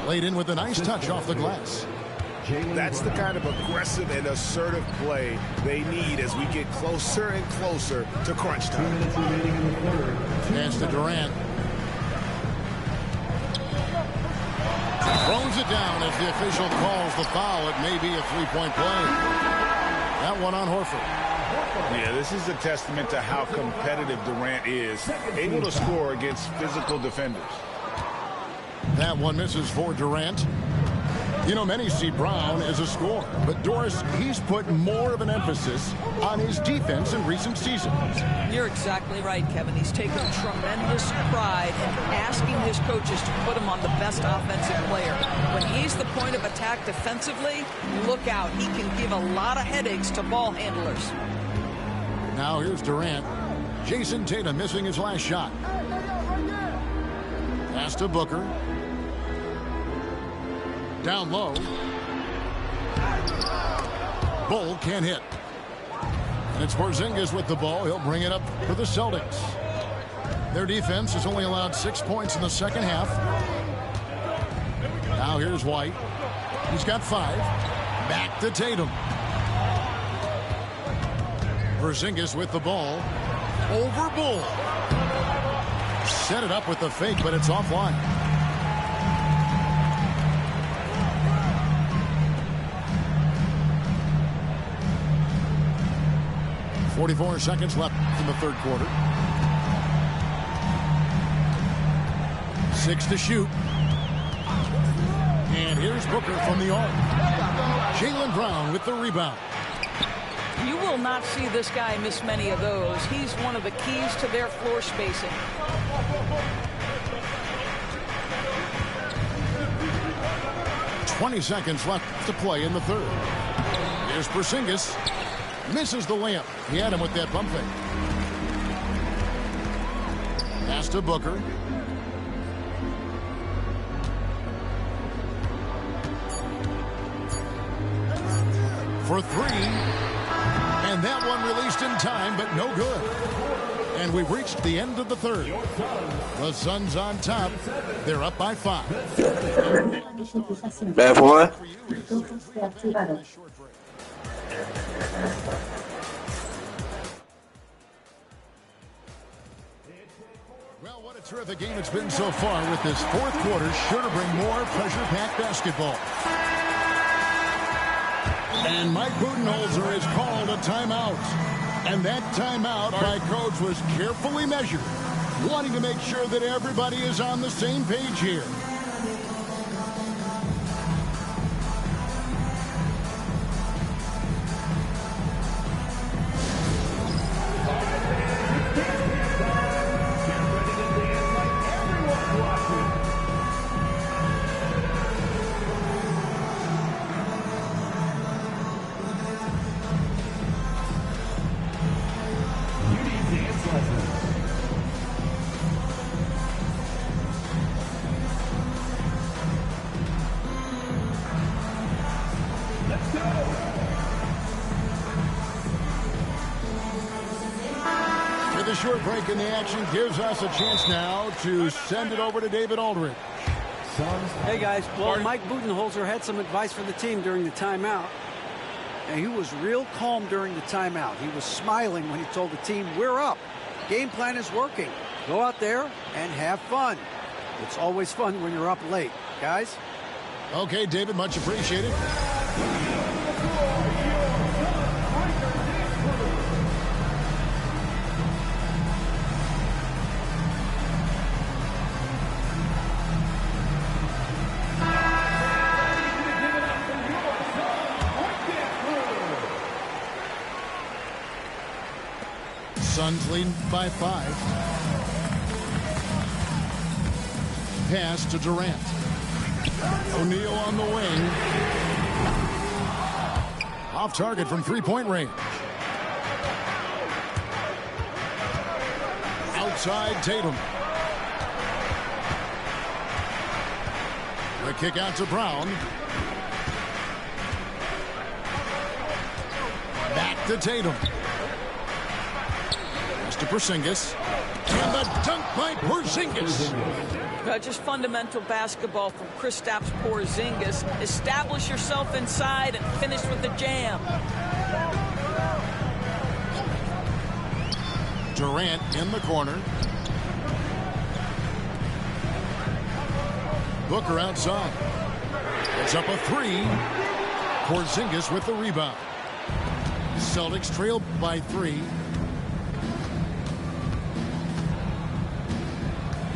Laid in with a nice touch off the glass. That's the kind of aggressive and assertive play they need as we get closer and closer to crunch time. Pass to Durant. Throws it down as the official calls the foul. It may be a three-point play. That one on Horford. Yeah, this is a testament to how competitive Durant is, able to score against physical defenders. That one misses for Durant. You know, many see Brown as a scorer, but Doris, he's put more of an emphasis on his defense in recent seasons. You're exactly right, Kevin. He's taken tremendous pride in asking his coaches to put him on the best offensive player. When he's the point of attack defensively, look out. He can give a lot of headaches to ball handlers. Now here's Durant. Jason Tatum missing his last shot. Pass to Booker. Down low. Bull can't hit. And it's Porzingis with the ball. He'll bring it up for the Celtics. Their defense has only allowed 6 points in the second half. Now here's White. He's got 5. Back to Tatum. Porzingis with the ball. Over Bull. Set it up with the fake, but it's offline. 44 seconds left in the third quarter. 6 to shoot. And here's Booker from the arc. Jaylen Brown with the rebound. You will not see this guy miss many of those. He's one of the keys to their floor spacing. "20 seconds left to play in the third. Here's Porzingis. Misses the layup. He had him with that bump fake. Pass to Booker. For three. And that one released in time, but no good. And we've reached the end of the third. The Suns on top. They're up by 5. Bad boy. Well, what a terrific game it's been so far, with this fourth quarter sure to bring more pressure-packed basketball. And Mike Budenholzer has called a timeout. And that timeout by coach was carefully measured, wanting to make sure that everybody is on the same page here. The short break in the action gives us a chance now to send it over to David Aldridge. Hey, guys. Well, Mike Budenholzer had some advice for the team during the timeout. And he was real calm during the timeout. He was smiling when he told the team, "We're up. Game plan is working. Go out there and have fun." It's always fun when you're up late, guys. Okay, David, much appreciated. Suns lead by 5. Pass to Durant. O'Neal on the wing. Off target from three-point range. Outside Tatum. The kick out to Brown. Back to Tatum. To Porzingis, and the dunk by Porzingis. Just fundamental basketball from Kristaps Porzingis. Establish yourself inside and finish with the jam. Durant in the corner. Booker outside. It's up a 3. Porzingis with the rebound. Celtics trail by 3.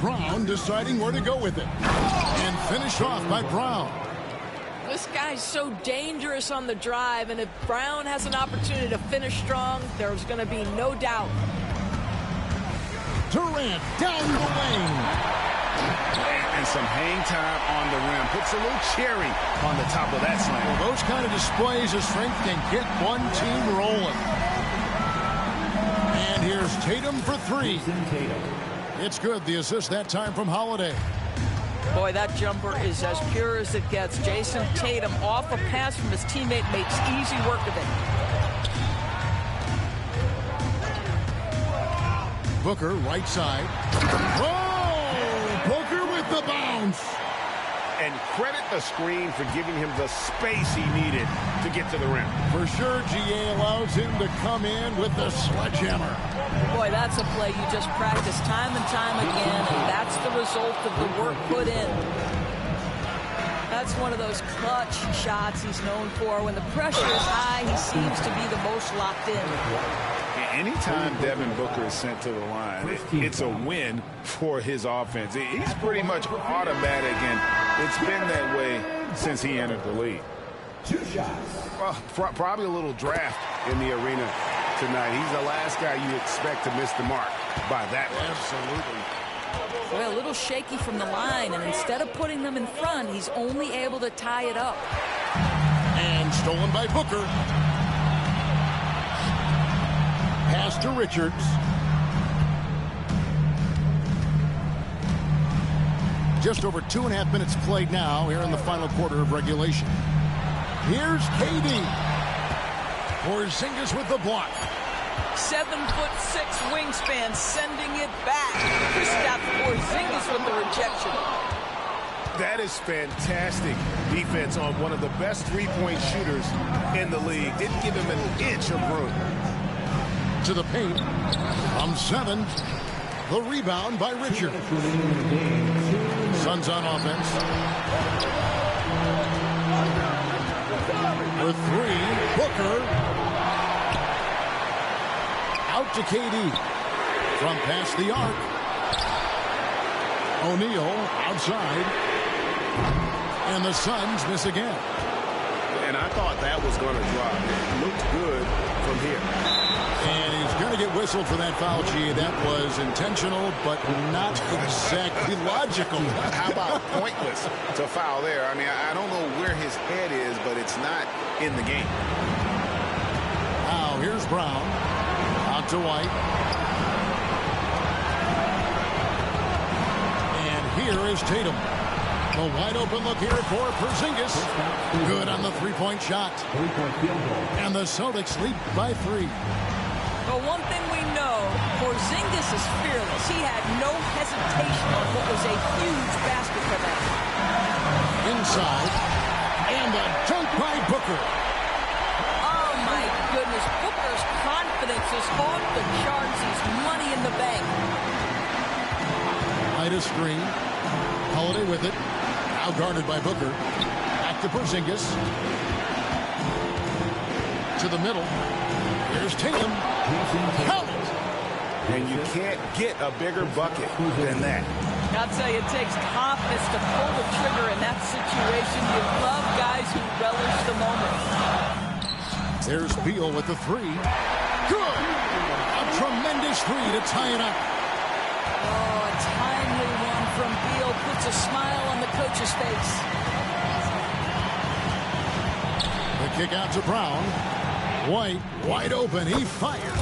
Brown deciding where to go with it. And finished off by Brown. This guy's so dangerous on the drive, and if Brown has an opportunity to finish strong, there's going to be no doubt. Durant down the lane. And some hang time on the rim. Puts a little cherry on the top of that slam. Well, those kind of displays of strength can get one team rolling. And here's Tatum for 3. It's good. The assist that time from Holiday. Boy, that jumper is as pure as it gets. Jason Tatum off a pass from his teammate makes easy work of it. Booker, right side. Oh! Booker with the bounce. And credit the screen for giving him the space he needed to get to the rim. For sure, GA allows him to come in with the sledgehammer. Boy, that's a play you just practice time and time again, and that's the result of the work put in. That's one of those clutch shots he's known for. When the pressure is high, he seems to be the most locked in. Anytime Devin Booker is sent to the line, it's a win for his offense. He's pretty much automatic, and it's been that way since he entered the league. 2 shots. Probably a little draft in the arena tonight. He's the last guy you expect to miss the mark by that much. Absolutely. Well, a little shaky from the line, and instead of putting them in front, he's only able to tie it up. And stolen by Booker. Pass to Richards. Just over 2.5 minutes played now here in the final quarter of regulation. Here's KD. Porzingis with the block. 7'6" wingspan, sending it back. Kristaps Porzingis with the rejection. That is fantastic defense on one of the best three-point shooters in the league. Didn't give him an inch of room. To the paint. From 7. The rebound by Richard. Suns on offense. For 3, Booker. Out to KD. From past the arc. O'Neal outside. And the Suns miss again. And I thought that was going to drop. It looked good from here. And he's going to get whistled for that foul, G. That was intentional, but not exactly logical. How about pointless to foul there? I mean, I don't know where his head is, but it's not in the game. Now, here's Brown. Out to White. And here is Tatum. A wide open look here for Porzingis. Good on the three-point shot. And the Celtics lead by 3. But one thing we know, Porzingis is fearless. He had no hesitation on what was a huge basket for them. Inside. And a dunk by Booker. Oh, my goodness. Booker's confidence is off the charts. He's money in the bank. Ida screen. Holiday with it. Now guarded by Booker. Back to Porzingis. To the middle. Here's Tatum. Count it. And you can't get a bigger bucket than that. I'll tell you, it takes confidence to pull the trigger in that situation. You love guys who relish the moment. There's Beal with the 3. Good. A tremendous 3 to tie it up. Oh, a timely one from Beal puts a smile on the coach's face. The kick out to Brown. White, wide open. He fires.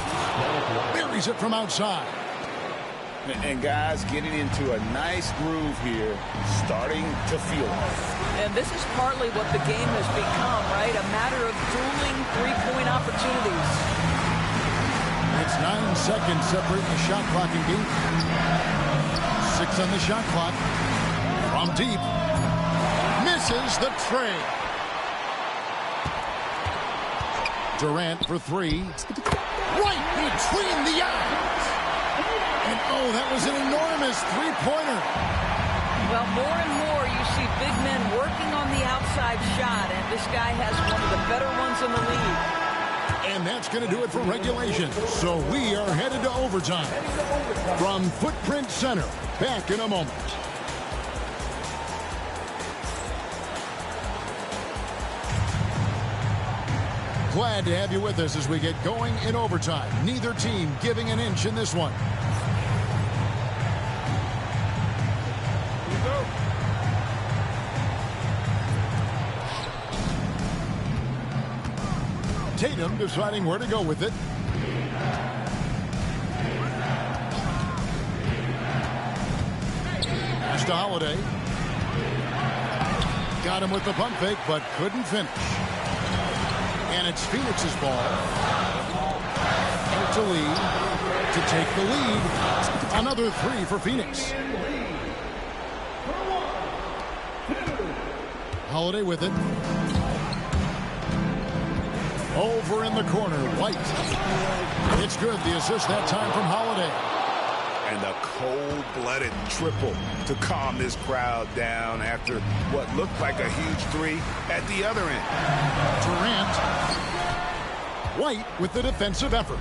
Buries it from outside. And guys getting into a nice groove here, starting to feel it. And this is partly what the game has become, right? A matter of dueling three-point opportunities. It's 9 seconds separating the shot clock and game. 6 on the shot clock. From deep. Misses the tray. Durant for 3. Right between the eyes. And oh, that was an enormous three-pointer. Well, more and more you see big men working on the outside shot, and this guy has one of the better ones in the league. And that's going to do it for regulation. So we are headed to overtime. From Footprint Center, back in a moment. Glad to have you with us as we get going in overtime. Neither team giving an inch in this one. Tatum deciding where to go with it. Pass to Holiday. Got him with the pump fake, but couldn't finish. And it's Phoenix's ball. To lead. To take the lead. Another 3 for Phoenix. Holiday with it. Over in the corner, White. It's good, the assist that time from Holiday. And a cold-blooded triple to calm this crowd down after what looked like a huge 3 at the other end. Durant. White with the defensive effort.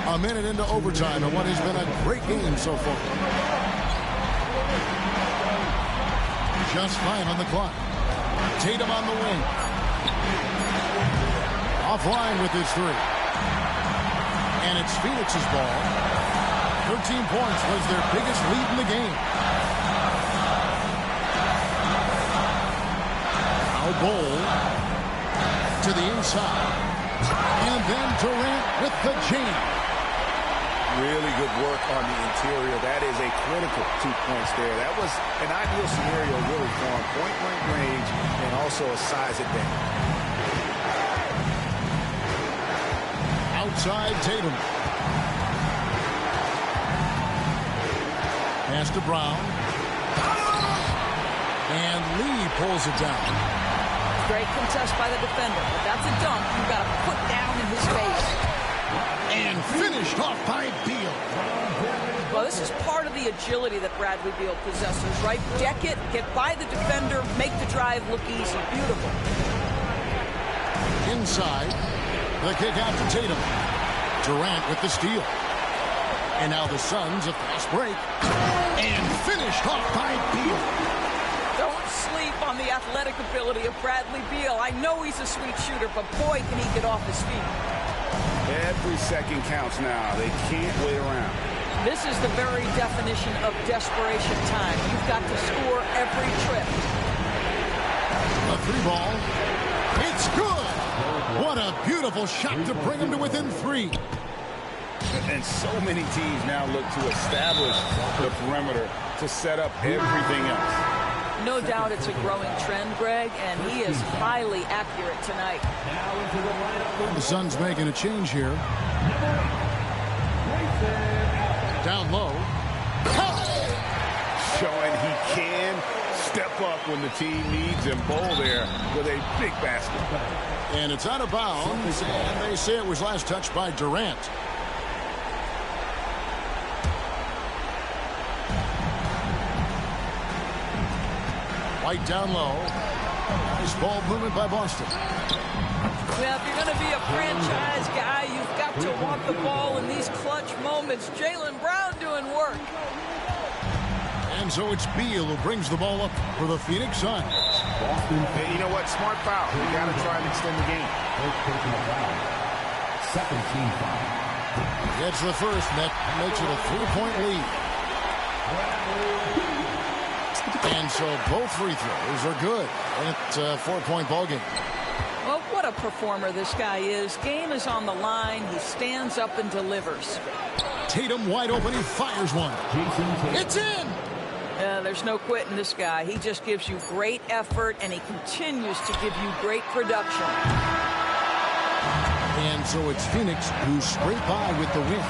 A minute into overtime and what has been a great game so far. just fine on the clock. Tatum on the wing. Offline with his three. And it's Phoenix's ball. 13 points was their biggest lead in the game. Now Bol to the inside. And then Durant with the jam. Really good work on the interior. That is a critical 2 points there. That was an ideal scenario really for him. Point-blank range and also a size advantage. Outside Tatum. Pass to Brown. And Lee pulls it down. Great contest by the defender. But that's a dunk you've got to put down in his face. And finished off by Beal. Well, this is part of the agility that Bradley Beal possesses, right? Deck it, get by the defender, make the drive look easy. Beautiful. Inside, the kick out to Tatum. Durant with the steal. And now the Suns a fast break. And finished off by Beal. Don't sleep on the athletic ability of Bradley Beal. I know he's a sweet shooter, but boy, can he get off his feet. Every second counts now. They can't wait around. This is the very definition of desperation time. You've got to score every trip. A three ball. It's good. What a beautiful shot to bring him to within three. And so many teams now look to establish the perimeter to set up everything else. No doubt it's a growing trend, Greg, and he is highly accurate tonight. The Suns making a change here. Down low. Showing he can step up when the team needs him. Bol there with a big basket. And it's out of bounds, and they say it was last touched by Durant. White down low. Nice ball movement by Boston. Well, if you're going to be a franchise guy, you've got to want the ball in these clutch moments. Jaylen Brown doing work. And so it's Beal who brings the ball up for the Phoenix Suns. Hey, you know what? Smart foul. We got to try and extend the game. Second team foul. Gets the first, and that makes it a 3-point lead. And so both free throws are good. It's a 4-point ball game. Well, what a performer this guy is. Game is on the line. He stands up and delivers. Tatum wide open. He fires one. It's in. There's no quitting this guy. He just gives you great effort, and he continues to give you great production. And so it's Phoenix who scrape by with the win.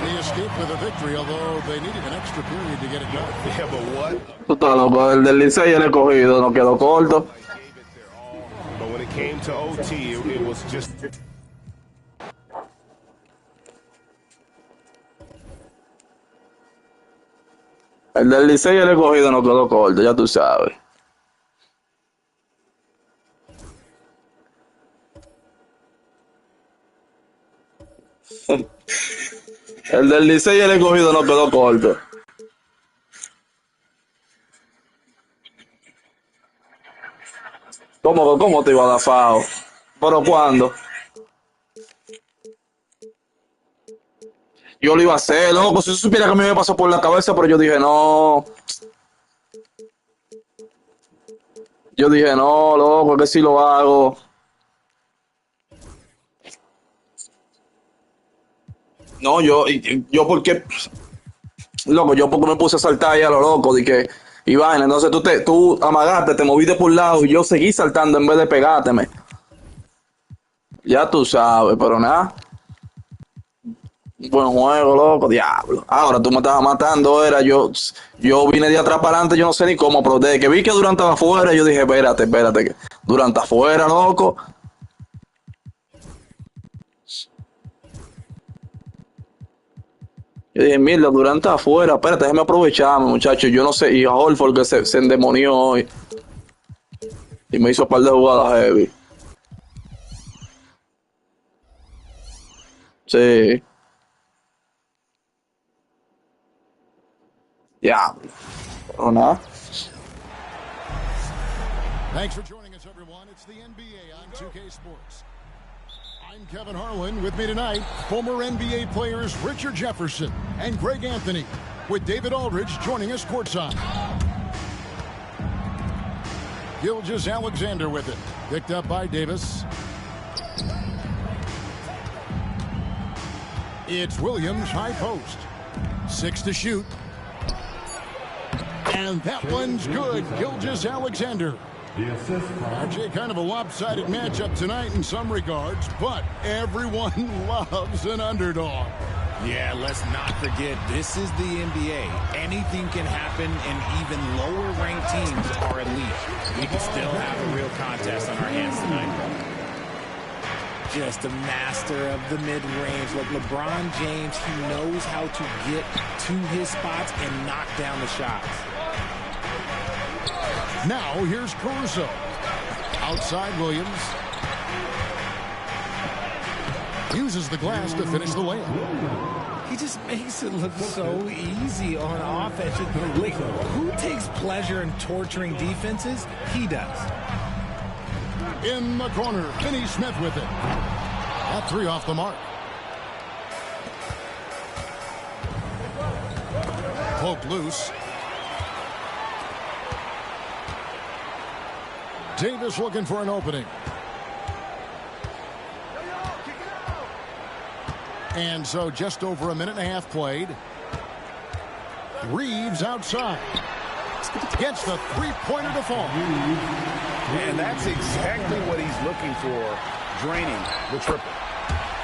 They escaped with a victory, although they needed an extra period to get it done. Yeah, but what? Tú estás loco. El del Licey el escogido no quedó corto. But when it came to OT, it was just... El del Licey el escogido no quedó corto, ya tú sabes. El del Licey el escogido no quedó corto. ¿Cómo te iba a dar FAO? ¿Pero cuándo? Yo lo iba a hacer, loco. Si yo supiera que a mí me pasó por la cabeza, pero yo dije, no. Yo dije, no, loco, que si lo hago. No, yo porque, loco, yo porque me puse a saltar ahí a lo loco, de que, y vaina, entonces tú amagaste, te moviste por un lado y yo seguí saltando en vez de pegárteme. Ya tú sabes, pero nada. Buen juego, loco, diablo. Ahora tú me estabas matando, yo vine de atrás para adelante, yo no sé ni cómo, pero desde que vi que Durant estaba afuera, yo dije, espérate, que Durant está afuera, loco. Yo dije, mierda, Durant está afuera, espérate, déjame aprovecharme, muchachos. Yo no sé, y a Horford que se endemonió hoy. Y me hizo un par de jugadas heavy. Sí. Ya. Pero nada. Thanks for joining us, everyone. It's the NBA on 2K Sports. I'm Kevin Harlan. With me tonight, former NBA players Richard Jefferson and Greg Anthony, with David Aldridge joining us courtside. Gilgeous-Alexander with it. Picked up by Davis. It's Williams, high post. 6 to shoot. And that one's good. Gilgeous-Alexander. RJ, kind of a lopsided matchup tonight in some regards, but everyone loves an underdog. Yeah, let's not forget, this is the NBA. Anything can happen, and even lower-ranked teams are elite. We can still have a real contest on our hands tonight. Just a master of the mid-range. Like LeBron James, he knows how to get to his spots and knock down the shots. Now, here's Caruso. Outside Williams. Uses the glass to finish the layup. He just makes it look so easy on offense. Like, who takes pleasure in torturing defenses? He does. In the corner, Finney Smith with it. That 3 off the mark. Poke loose. Davis looking for an opening. And so just over a minute and a half played. Reeves outside. Gets the three-pointer to fall. And that's exactly what he's looking for, draining the triple.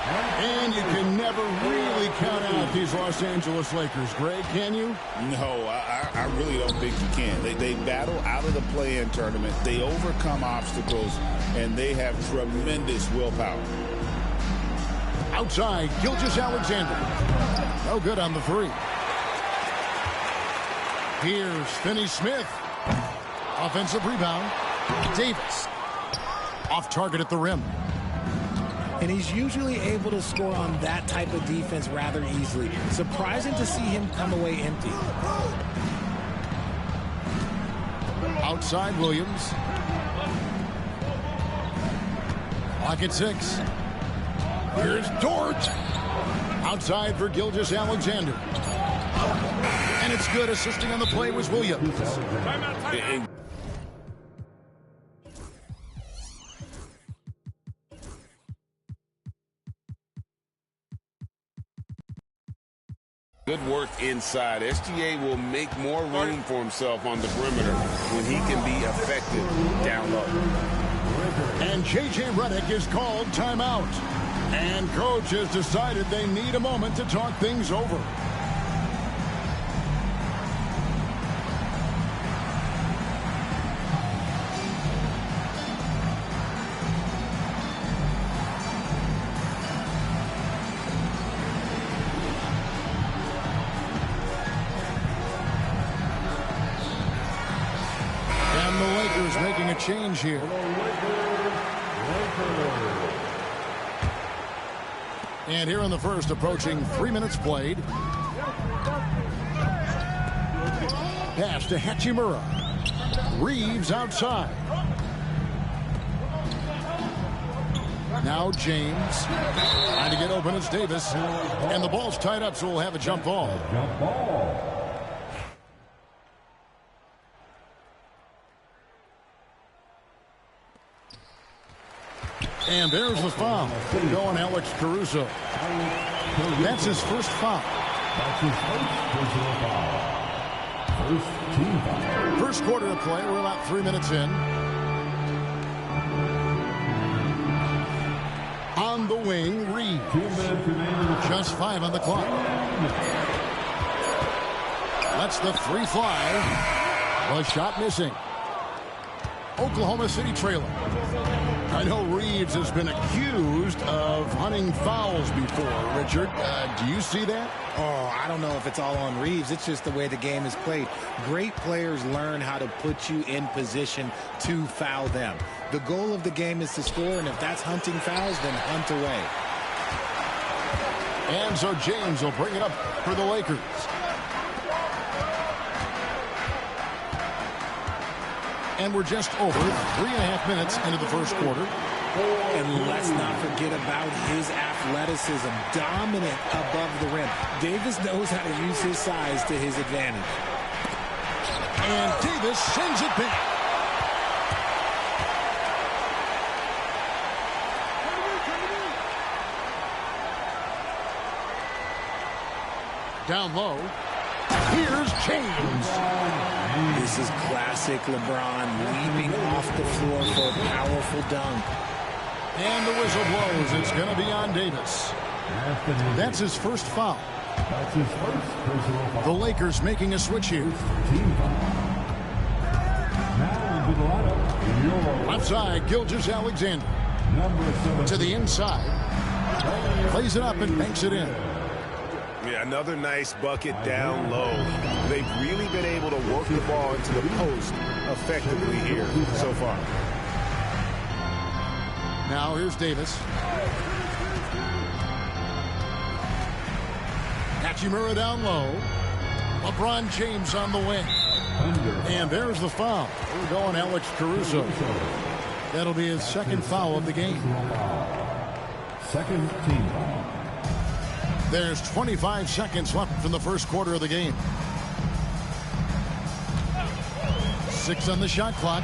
And you can never really count out these Los Angeles Lakers, Greg, can you? No, I really don't think you can. They battle out of the play-in tournament. They overcome obstacles, and they have tremendous willpower. Outside, Gilgeous-Alexander. No good on the 3. Here's Finney Smith. Offensive rebound. Davis. Off target at the rim. And he's usually able to score on that type of defense rather easily. Surprising to see him come away empty. Outside Williams. Clock at 6. Here's Dort. Outside for Gilgeous-Alexander. And it's good. Assisting on the play was Williams. Good work inside. SGA will make more room for himself on the perimeter when he can be effective down low. And J.J. Redick is called timeout. And coach has decided they need a moment to talk things over. And the Lakers making a change here. And here in the first, approaching 3 minutes played. Pass to Hachimura. Reeves outside. Now James. Trying to get open is Davis. And the ball's tied up, so we'll have a jump ball. And there's the foul. Going Alex Caruso. That's his first foul. First quarter of play. We're about 3 minutes in. On the wing, Reed. Just 5 on the clock. Lets the 3 fly. The shot missing. Oklahoma City trailing. I know Reeves has been accused of hunting fouls before, Richard. Do you see that? Oh, I don't know if it's all on Reeves. It's just the way the game is played. Great players learn how to put you in position to foul them. The goal of the game is to score, and if that's hunting fouls, then hunt away. And so James will bring it up for the Lakers. And we're just over 3.5 minutes into the first quarter. And let's not forget about his athleticism, dominant above the rim. Davis knows how to use his size to his advantage. And Davis sends it back. Down low. Here's James. This is classic LeBron, leaping off the floor for a powerful dunk. And the whistle blows. It's going to be on Davis. That's his first foul. That's his first personal foul. The Lakers making a switch here. Team foul. Now into the lineup. Left side, Gilgeous-Alexander. Number 7. To the inside. Plays it up and banks it in. Yeah, another nice bucket down low. They've really been able to work the ball into the post effectively here so far. Now here's Davis. Hachimura down low. LeBron James on the wing. And there's the foul. We're going Alex Caruso. That'll be his second foul of the game. Second team foul. There's 25 seconds left in the first quarter of the game. 6 on the shot clock.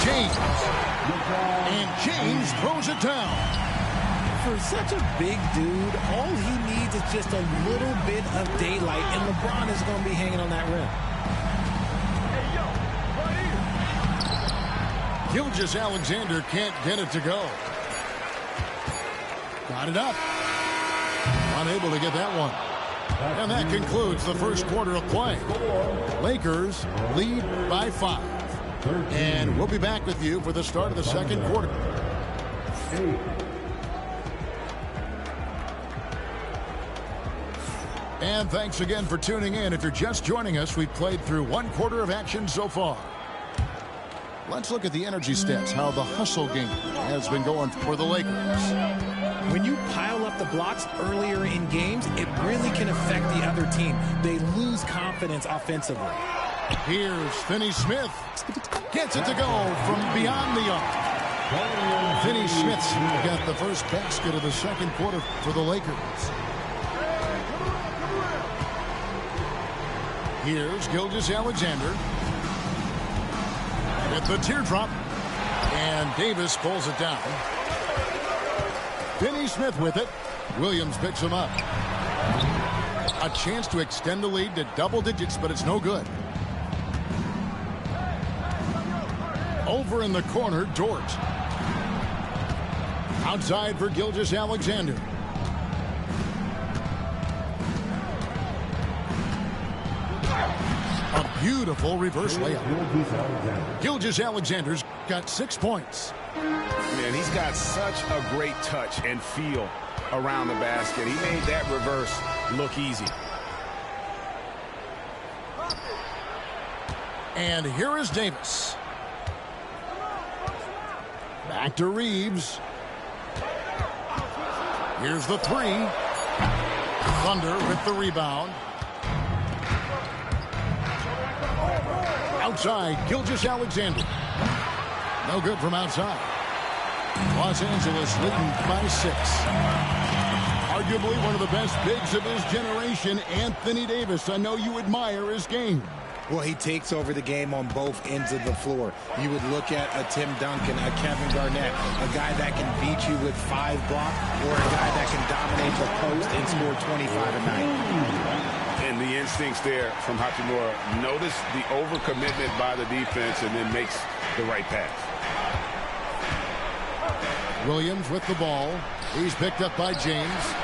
James. And James throws it down. For such a big dude, all he needs is just a little bit of daylight, and LeBron is going to be hanging on that rim. Gilgeous-Alexander can't get it to go. Got it up. Unable to get that one. And that concludes the first quarter of play. Lakers lead by 5. And we'll be back with you for the start of the second quarter. And thanks again for tuning in. If you're just joining us, we've played through 1 quarter of action so far. Let's look at the energy stats, how the hustle game has been going for the Lakers. When you pile up the blocks earlier in games, it really can affect the other team. They lose confidence offensively. Here's Finney-Smith. Gets it to go from beyond the arc. Finney-Smith's got the first basket of the second quarter for the Lakers. Here's Gilgeous-Alexander. With the teardrop. And Davis pulls it down. Finney-Smith with it. Williams picks him up. A chance to extend the lead to double digits, but it's no good. Over in the corner, Dort. Outside for Gilgeous-Alexander. A beautiful reverse layup. Gilgeous-Alexander's got 6 points. Man, he's got such a great touch and feel around the basket. He made that reverse look easy. And here is Davis. Back to Reeves. Here's the 3. Thunder with the rebound. Outside, Gilgeous-Alexander. No good from outside. Los Angeles leading by 6. Arguably one of the best bigs of his generation, Anthony Davis. I know you admire his game. Well, he takes over the game on both ends of the floor. You would look at a Tim Duncan, a Kevin Garnett, a guy that can beat you with 5 blocks, or a guy that can dominate the post and score 25 a night. And the instincts there from Hachimura. Notice the overcommitment by the defense and then makes the right pass. Williams with the ball. He's picked up by James.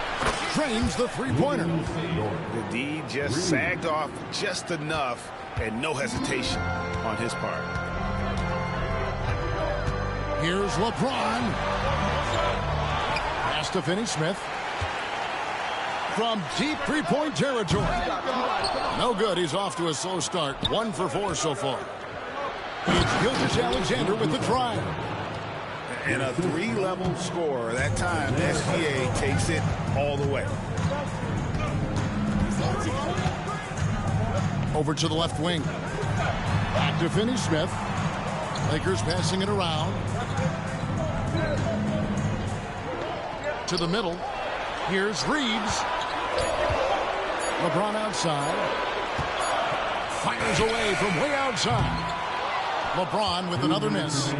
Drains the three-pointer. The D just sagged off just enough and no hesitation on his part. Here's LeBron. Pass to Finney-Smith. From deep three-point territory. No good. He's off to a slow start. 1 for 4 so far. It's Gilgeous-Alexander with the drive. And a 3-level scorer. That time, SGA takes it all the way. Over to the left wing. Back to Finney-Smith. Lakers passing it around. To the middle. Here's Reeves. LeBron outside. Fires away from way outside. LeBron with another miss.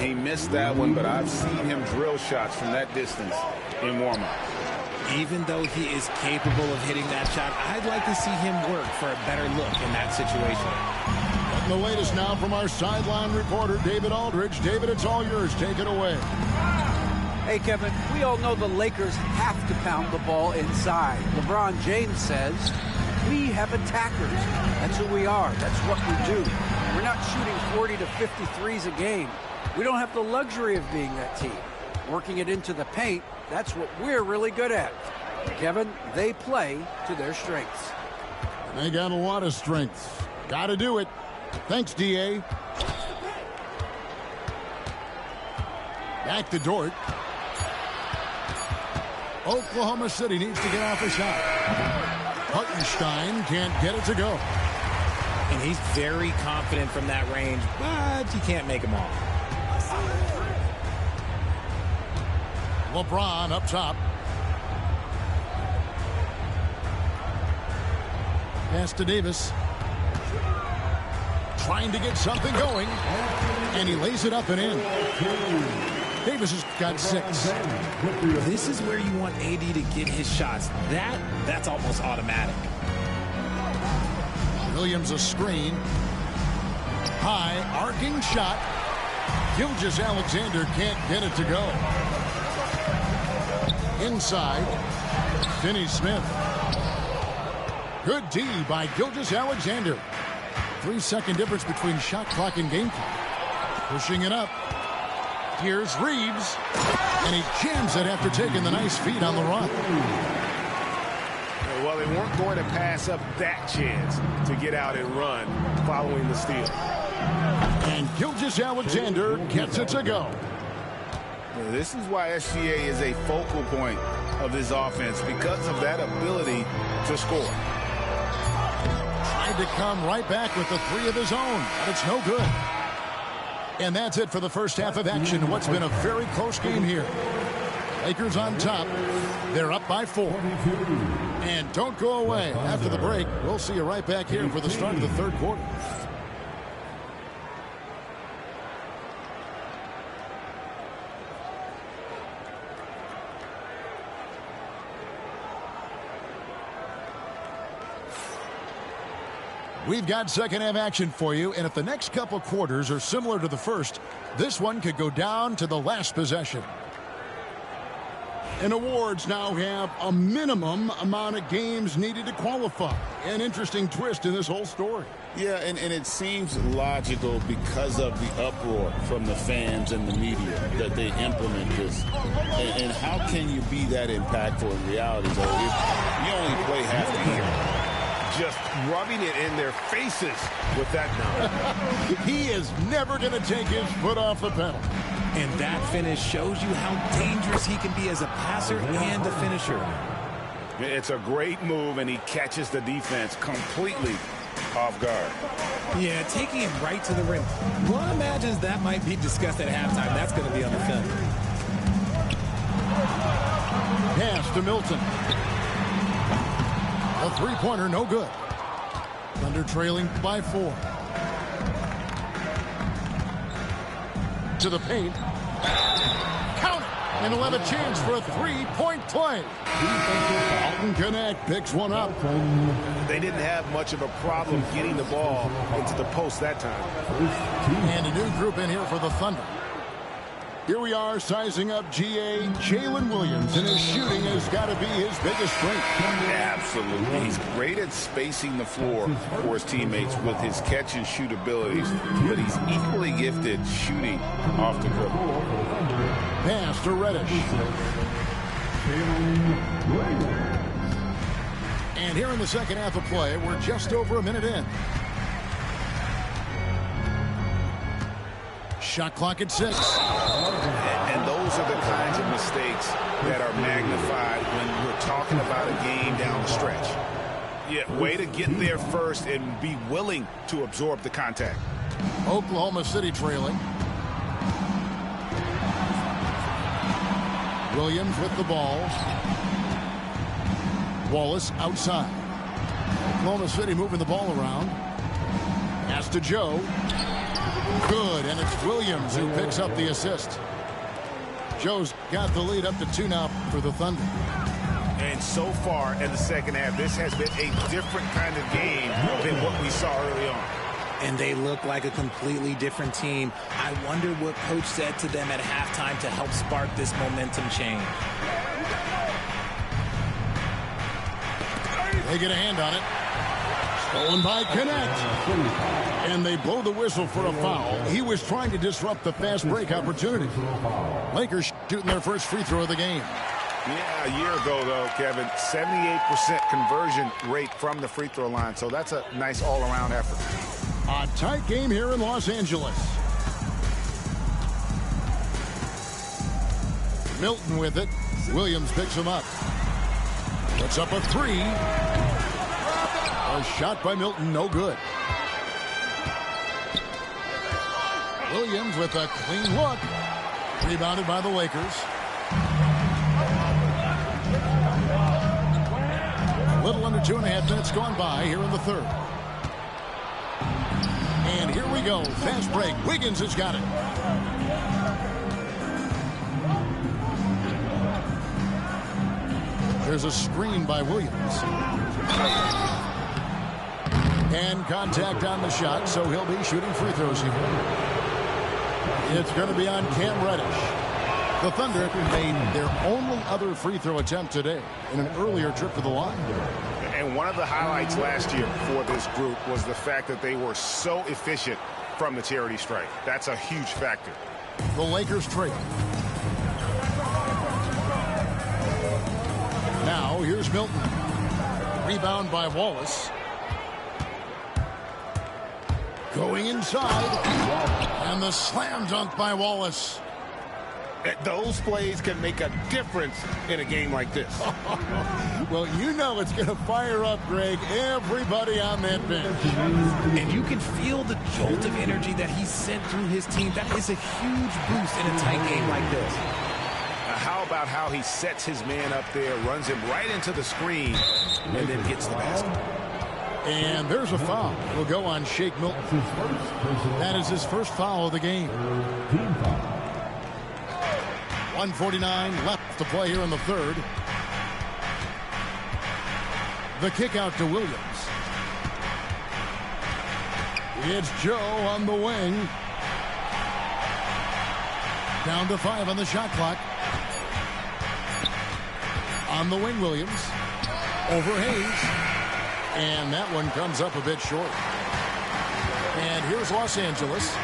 He missed that one, but I've seen him drill shots from that distance in warm-up. Even though he is capable of hitting that shot, I'd like to see him work for a better look in that situation. And the latest now from our sideline reporter, David Aldridge. David, it's all yours. Take it away. Hey, Kevin, we all know the Lakers have to pound the ball inside. LeBron James says, we have attackers. That's who we are. That's what we do. We're not shooting 40 to 53s a game. We don't have the luxury of being that team. Working it into the paint, that's what we're really good at. Kevin, they play to their strengths. They got a lot of strengths. Got to do it. Thanks, D.A. Back to Dort. Oklahoma City needs to get off a shot. Hartenstein can't get it to go. And he's very confident from that range, but you can't make him off. LeBron up top. Pass to Davis. Trying to get something going. And he lays it up and in. Davis has got 6. This is where you want AD to get his shots. That's almost automatic. Williams a screen. High, arcing shot. Gilgeous-Alexander can't get it to go. Inside, Finney-Smith. Good D by Gilgeous-Alexander. 3-second difference between shot clock and game clock. Pushing it up. Here's Reeves. And he jams it after taking the nice feed on the run. Well, they weren't going to pass up that chance to get out and run following the steal. And Gilgeous-Alexander gets it to go. This is why SGA is a focal point of this offense, because of that ability to score. Tried to come right back with the 3 of his own, but it's no good. And that's it for the first half of action. What's been a very close game here. Lakers on top. They're up by 4. And don't go away. After the break, we'll see you right back here for the start of the third quarter. We've got second half action for you, and if the next couple quarters are similar to the first, this one could go down to the last possession. And awards now have a minimum amount of games needed to qualify. An interesting twist in this whole story. Yeah, and it seems logical because of the uproar from the fans and the media that they implement this. And how can you be that impactful in reality, though, if you only play half the year? Just rubbing it in their faces with that number. He is never going to take his foot off the pedal. And that finish shows you how dangerous he can be as a passer and a finisher. It's a great move, and he catches the defense completely off guard. Yeah, taking him right to the rim. One imagines that might be discussed at halftime. That's going to be on the film. Pass to Milton. A three-pointer, no good. Thunder trailing by 4. To the paint. Count it! And he'll have a chance for a three-point play. Alton Connect picks one up. They didn't have much of a problem getting the ball into the post that time. And a new group in here for the Thunder. Here we are sizing up GA Jalen Williams, and his shooting has got to be his biggest strength. Absolutely. He's great at spacing the floor for his teammates with his catch and shoot abilities, but he's equally gifted shooting off the dribble. Pass to Reddish. And here in the second half of play, we're just over a minute in. Shot clock at 6. And those are the kinds of mistakes that are magnified when we're talking about a game down the stretch. Yeah, way to get there first and be willing to absorb the contact. Oklahoma City trailing. Williams with the ball. Wallace outside. Oklahoma City moving the ball around. Pass to Joe. Good, and it's Williams who picks up the assist. Joe's got the lead up to 2 now for the Thunder. And so far in the second half, this has been a different kind of game than what we saw early on. And they look like a completely different team. I wonder what coach said to them at halftime to help spark this momentum change. They get a hand on it. Stolen by Connect. And they blow the whistle for a foul. He was trying to disrupt the fast break opportunity. Lakers shooting their first free throw of the game. Yeah, a year ago, though, Kevin, 78% conversion rate from the free throw line. So that's a nice all-around effort. A tight game here in Los Angeles. Milton with it. Williams picks him up. Puts up a 3. A shot by Milton, no good. Williams with a clean look. Rebounded by the Lakers. A little under 2.5 minutes gone by here in the third. And here we go. Fast break. Wiggins has got it. There's a screen by Williams. And contact on the shot, so he'll be shooting free throws here. It's going to be on Cam Reddish. The Thunder made their only other free throw attempt today in an earlier trip to the line. And one of the highlights last year for this group was the fact that they were so efficient from the charity stripe. That's a huge factor. The Lakers trail. Now here's Milton. Rebound by Wallace. Going inside. And the slam dunk by Wallace. Those plays can make a difference in a game like this. Well, you know it's going to fire up, Greg, everybody on that bench. And you can feel the jolt of energy that he sent through his team. That is a huge boost in a tight game like this. How about how he sets his man up there, runs him right into the screen, and then gets the basket. And there's a foul. Will go on Shake Milton. That is his first foul of the game. 1:49 left to play here in the third. The kick out to Williams. It's Joe on the wing. Down to 5 on the shot clock. On the wing, Williams. Over Hayes. And that one comes up a bit short. And here's Los Angeles.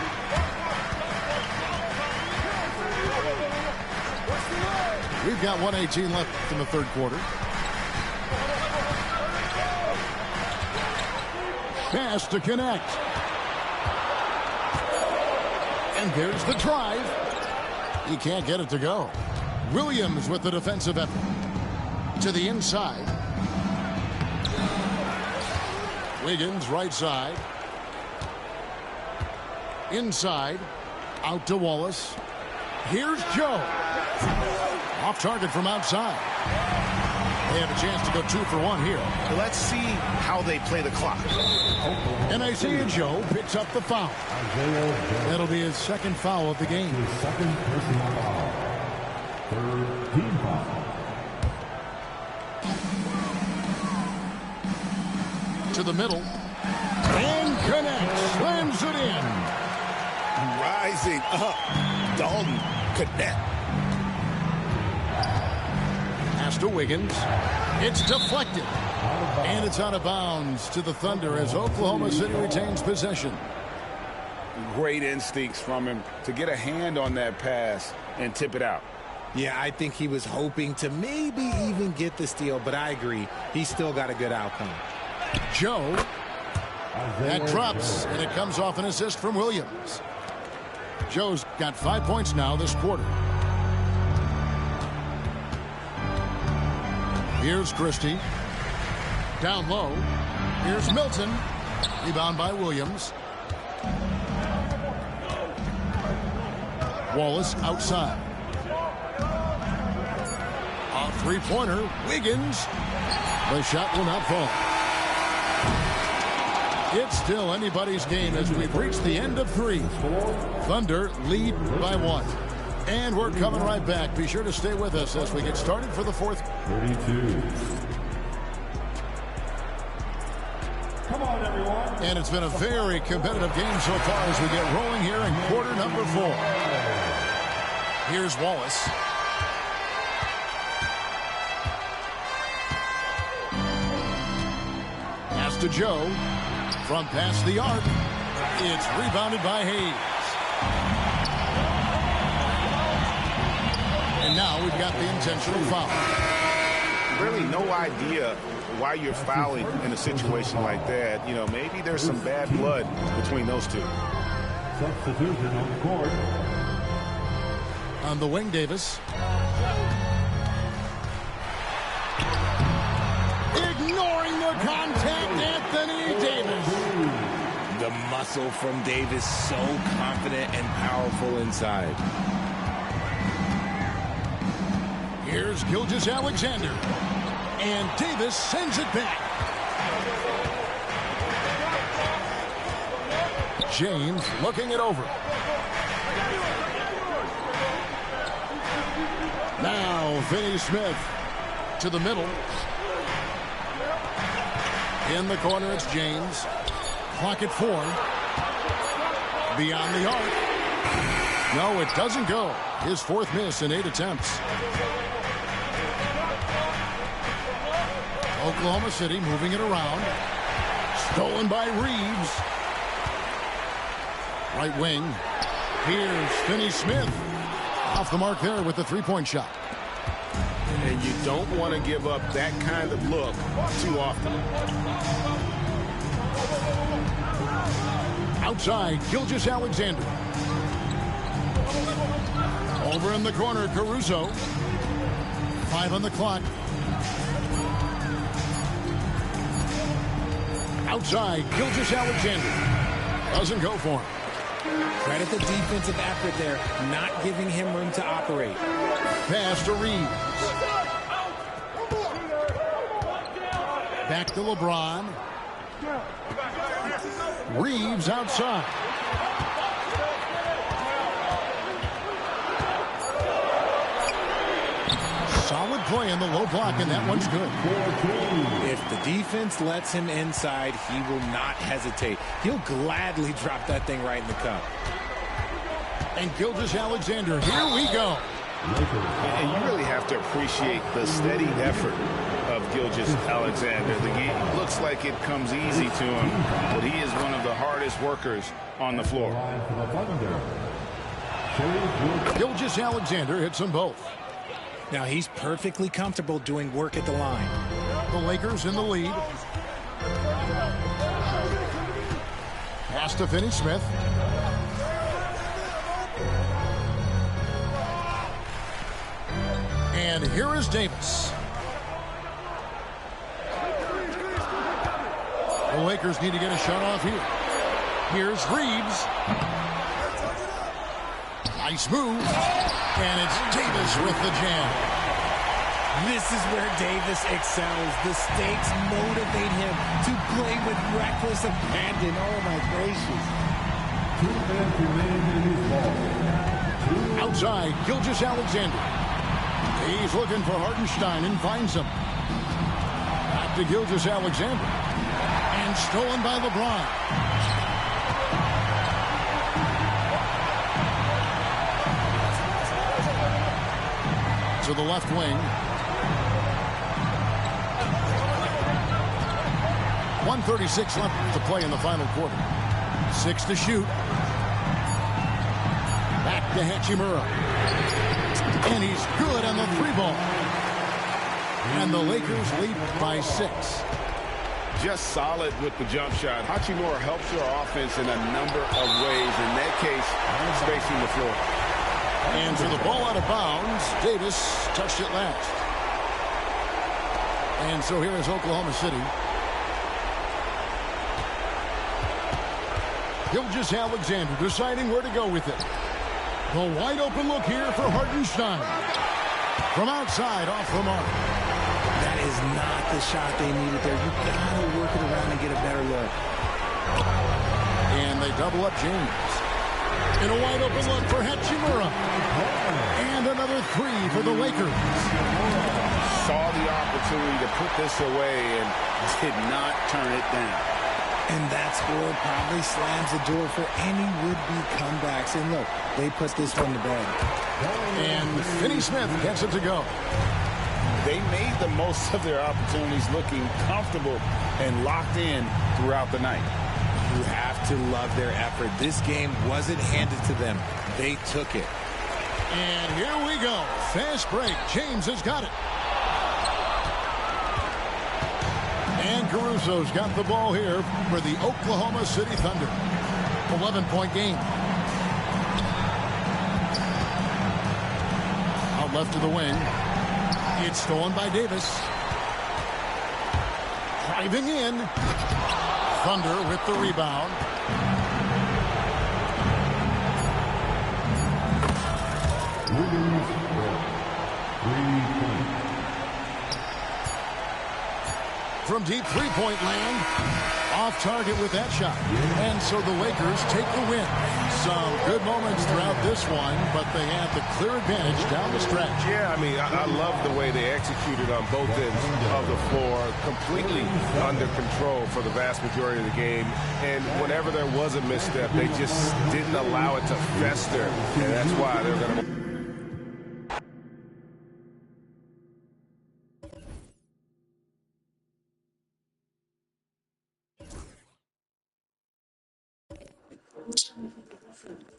We've got 1:18 left in the third quarter. Pass to Connect. And there's the drive. He can't get it to go. Williams with the defensive effort. To the inside. Wiggins right side. Inside. Out to Wallace. Here's Joe. Off target from outside. They have a chance to go 2 for 1 here. Let's see how they play the clock. And Isaiah Joe picks up the foul. That'll be his second foul of the game. Second personal foul. Third team foul. To the middle. And Connect. Slams it in. Rising up. Dalton Connect. Pass to Wiggins. It's deflected. And it's out of bounds to the Thunder as Oklahoma City retains possession. Great instincts from him to get a hand on that pass and tip it out. Yeah, I think he was hoping to maybe even get the steal, but I agree. He's still got a good outcome. Joe. That drops, and it comes off an assist from Williams. Joe's got 5 points now this quarter. Here's Christie. Down low. Here's Milton. Rebound by Williams. Wallace outside. A three-pointer. Wiggins. The shot will not fall. It's still anybody's game as we've reached the end of 3. Thunder lead by 1. And we're coming right back. Be sure to stay with us as we get started for the 4th. 32. Come on, everyone. And it's been a very competitive game so far as we get rolling here in quarter number 4. Here's Wallace. Pass to Joe. From past the arc. It's rebounded by Hayes. And now we've got the intentional foul. Really no idea why you're fouling in a situation like that. You know, maybe there's some bad blood between those two. Substitution on the court. On the wing, Davis. Ignoring the contact, Anthony Davis. The muscle from Davis, so confident and powerful inside. Here's Gilgeous-Alexander. And Davis sends it back. James looking it over. Now Finney-Smith to the middle. In the corner, it's James. Clock at 4. Beyond the arc. No, it doesn't go. His 4th miss in 8 attempts. Oklahoma City moving it around. Stolen by Reeves. Right wing. Here's Finney-Smith. Off the mark there with the three-point shot. And you don't want to give up that kind of look too often. Outside, Gilgeous-Alexander. Over in the corner, Caruso. 5 on the clock. Outside, Gilgeous-Alexander. Doesn't go for him. Credit the defensive effort there, not giving him room to operate. Pass to Reeves. Back to LeBron. Reeves outside. Solid play in the low block, and that one's good. If the defense lets him inside, he will not hesitate. He'll gladly drop that thing right in the cup. And Gilgeous-Alexander, here we go. And you really have to appreciate the steady effort of Gilgeous-Alexander. The game looks like it comes easy to him, but he is one of the hardest workers on the floor. Gilgeous-Alexander hits them both. Now he's perfectly comfortable doing work at the line. The Lakers in the lead. Pass to Finney-Smith. And here is Davis. The Lakers need to get a shot off here. Here's Reeves. Nice move. And it's Davis with the jam. This is where Davis excels. The stakes motivate him to play with reckless abandon. Oh, my gracious. 2 minutes remaining in this ball. Outside, Gilgeous-Alexander. He's looking for Hartenstein and finds him. Back to Gilgeous-Alexander. And stolen by LeBron. To the left wing. 1:36 left to play in the final quarter. 6 to shoot. Back to Hachimura. And he's good on the 3-ball. And the Lakers lead by 6. Just solid with the jump shot. Hachimura helps your offense in a number of ways. In that case, spacing the floor. And for the ball out of bounds, Davis touched it last. And so here is Oklahoma City. Gilgeous-Alexander deciding where to go with it. The wide open look here for Hartenstein. From outside, off the mark. That is not the shot they needed there. You got to work it around and get a better look. And they double up James. In a wide open look for Hachimura. And another three for the Lakers. Saw the opportunity to put this away and did not turn it down. And that score probably slams the door for any would-be comebacks. And look, they put this one to bed. And Finney Smith gets it to go. They made the most of their opportunities, looking comfortable and locked in throughout the night. You have to love their effort. This game wasn't handed to them. They took it. And here we go. Fast break. James has got it. And Caruso's got the ball here for the Oklahoma City Thunder. 11-point game. Out left to the wing. It's stolen by Davis. Driving in. Thunder with the rebound. From deep three-point land, off target with that shot. And so the Lakers take the win. Some good moments throughout this one, but they have the clear advantage down the stretch. Yeah, I mean, I love the way they executed on both ends of the floor, completely under control for the vast majority of the game. And whenever there was a misstep, they just didn't allow it to fester. And that's why they're going to...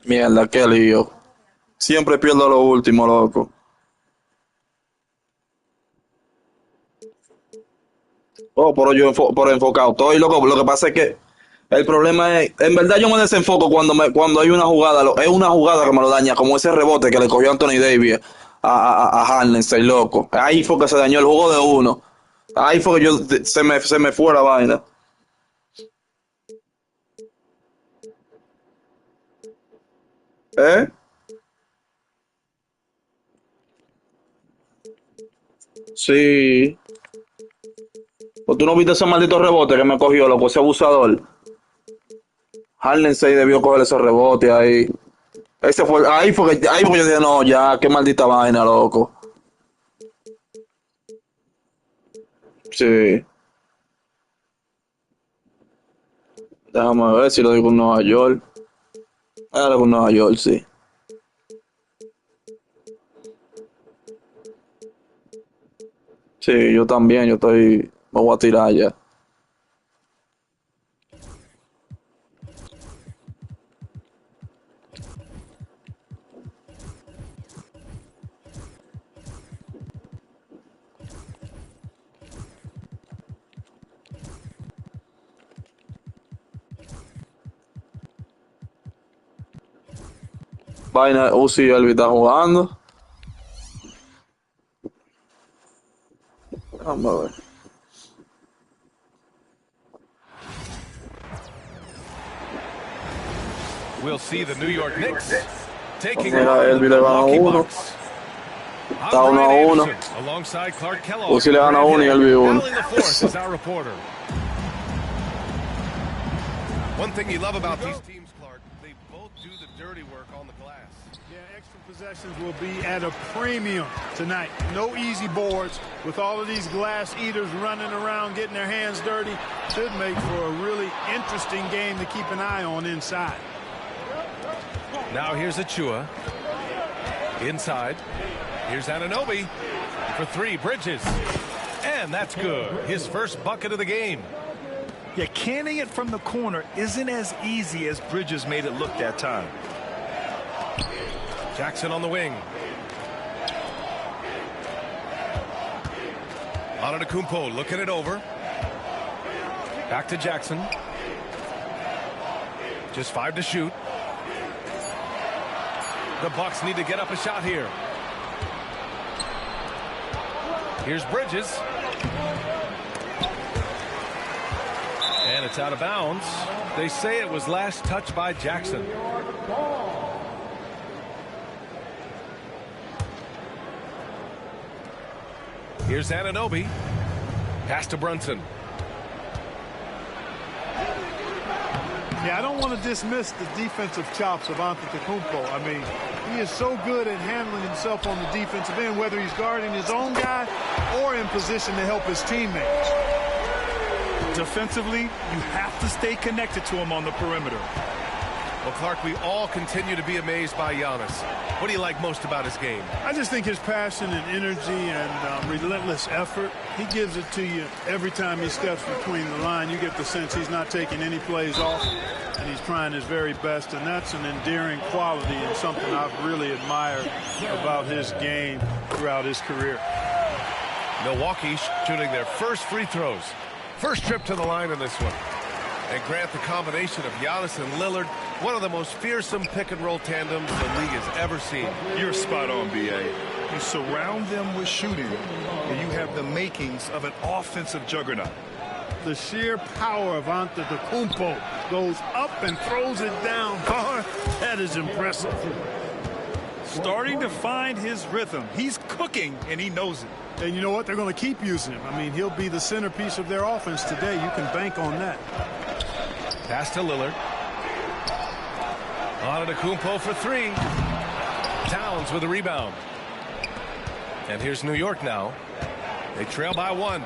Mierda, qué lío. Siempre pierdo lo último, loco. Oh, pero yo por enfocado estoy, loco. Lo que pasa es que el problema es, en verdad yo me desenfoco cuando hay una jugada, es una jugada que me lo daña, como ese rebote que le cogió Anthony Davis a Harden, loco. Ahí fue que se dañó el juego de uno. Ahí fue que se me fue la vaina. ¿Eh? Sí. Pues tú no viste ese maldito rebote que me cogió, loco, ese abusador. Harden 6 debió coger ese rebote ahí. Ahí fue que yo dije, no, ya, qué maldita vaina, loco. Sí. Déjame ver si lo digo en Nueva York. Ahora con Nueva York, sí. Sí, yo también, me voy a tirar ya. Vaina, sí, Elvi está jugando. Vamos a ver. We'll see the New York Knicks taking Mira, on Elvi the le gana Milwaukee uno. Bucks. Está 1-1. Alongside Clark Kellogg. Si le gana uno y Elvi uno. Fouling the fourth is our reporter. One thing you love about these teams, Clark, they both do the dirty work on the glass. Yeah, extra possessions will be at a premium tonight. No easy boards with all of these glass eaters running around, getting their hands dirty. Should make for a really interesting game to keep an eye on inside. Now here's Achua. Inside. Here's Anunoby for three. Bridges. And that's good. His first bucket of the game. Yeah, canning it from the corner isn't as easy as Bridges made it look that time. Jackson on the wing. Antetokounmpo looking it over. Back to Jackson. Just 5 to shoot. The Bucks need to get up a shot here. Here's Bridges. And it's out of bounds. They say it was last touched by Jackson. Here's Anunoby. Pass to Brunson. Yeah, I don't want to dismiss the defensive chops of Antetokounmpo. I mean, he is so good at handling himself on the defensive end, whether he's guarding his own guy or in position to help his teammates. Defensively, you have to stay connected to him on the perimeter. Well, Clark, we all continue to be amazed by Giannis. What do you like most about his game? I just think his passion and energy and relentless effort, he gives it to you every time he steps between the line. You get the sense he's not taking any plays off, and he's trying his very best, and that's an endearing quality and something I've really admired about his game throughout his career. Milwaukee shooting their first free throws. First trip to the line in this one. And Grant, the combination of Giannis and Lillard, one of the most fearsome pick-and-roll tandems the league has ever seen. You're spot on, B.A. You surround them with shooting, and you have the makings of an offensive juggernaut. The sheer power of Antetokounmpo goes up and throws it down hard. That is impressive. Starting to find his rhythm. He's cooking, and he knows it. And you know what? They're going to keep using him. I mean, he'll be the centerpiece of their offense today. You can bank on that. Pass to Lillard. Antetokounmpo for three. Towns with a rebound. And here's New York now. They trail by one.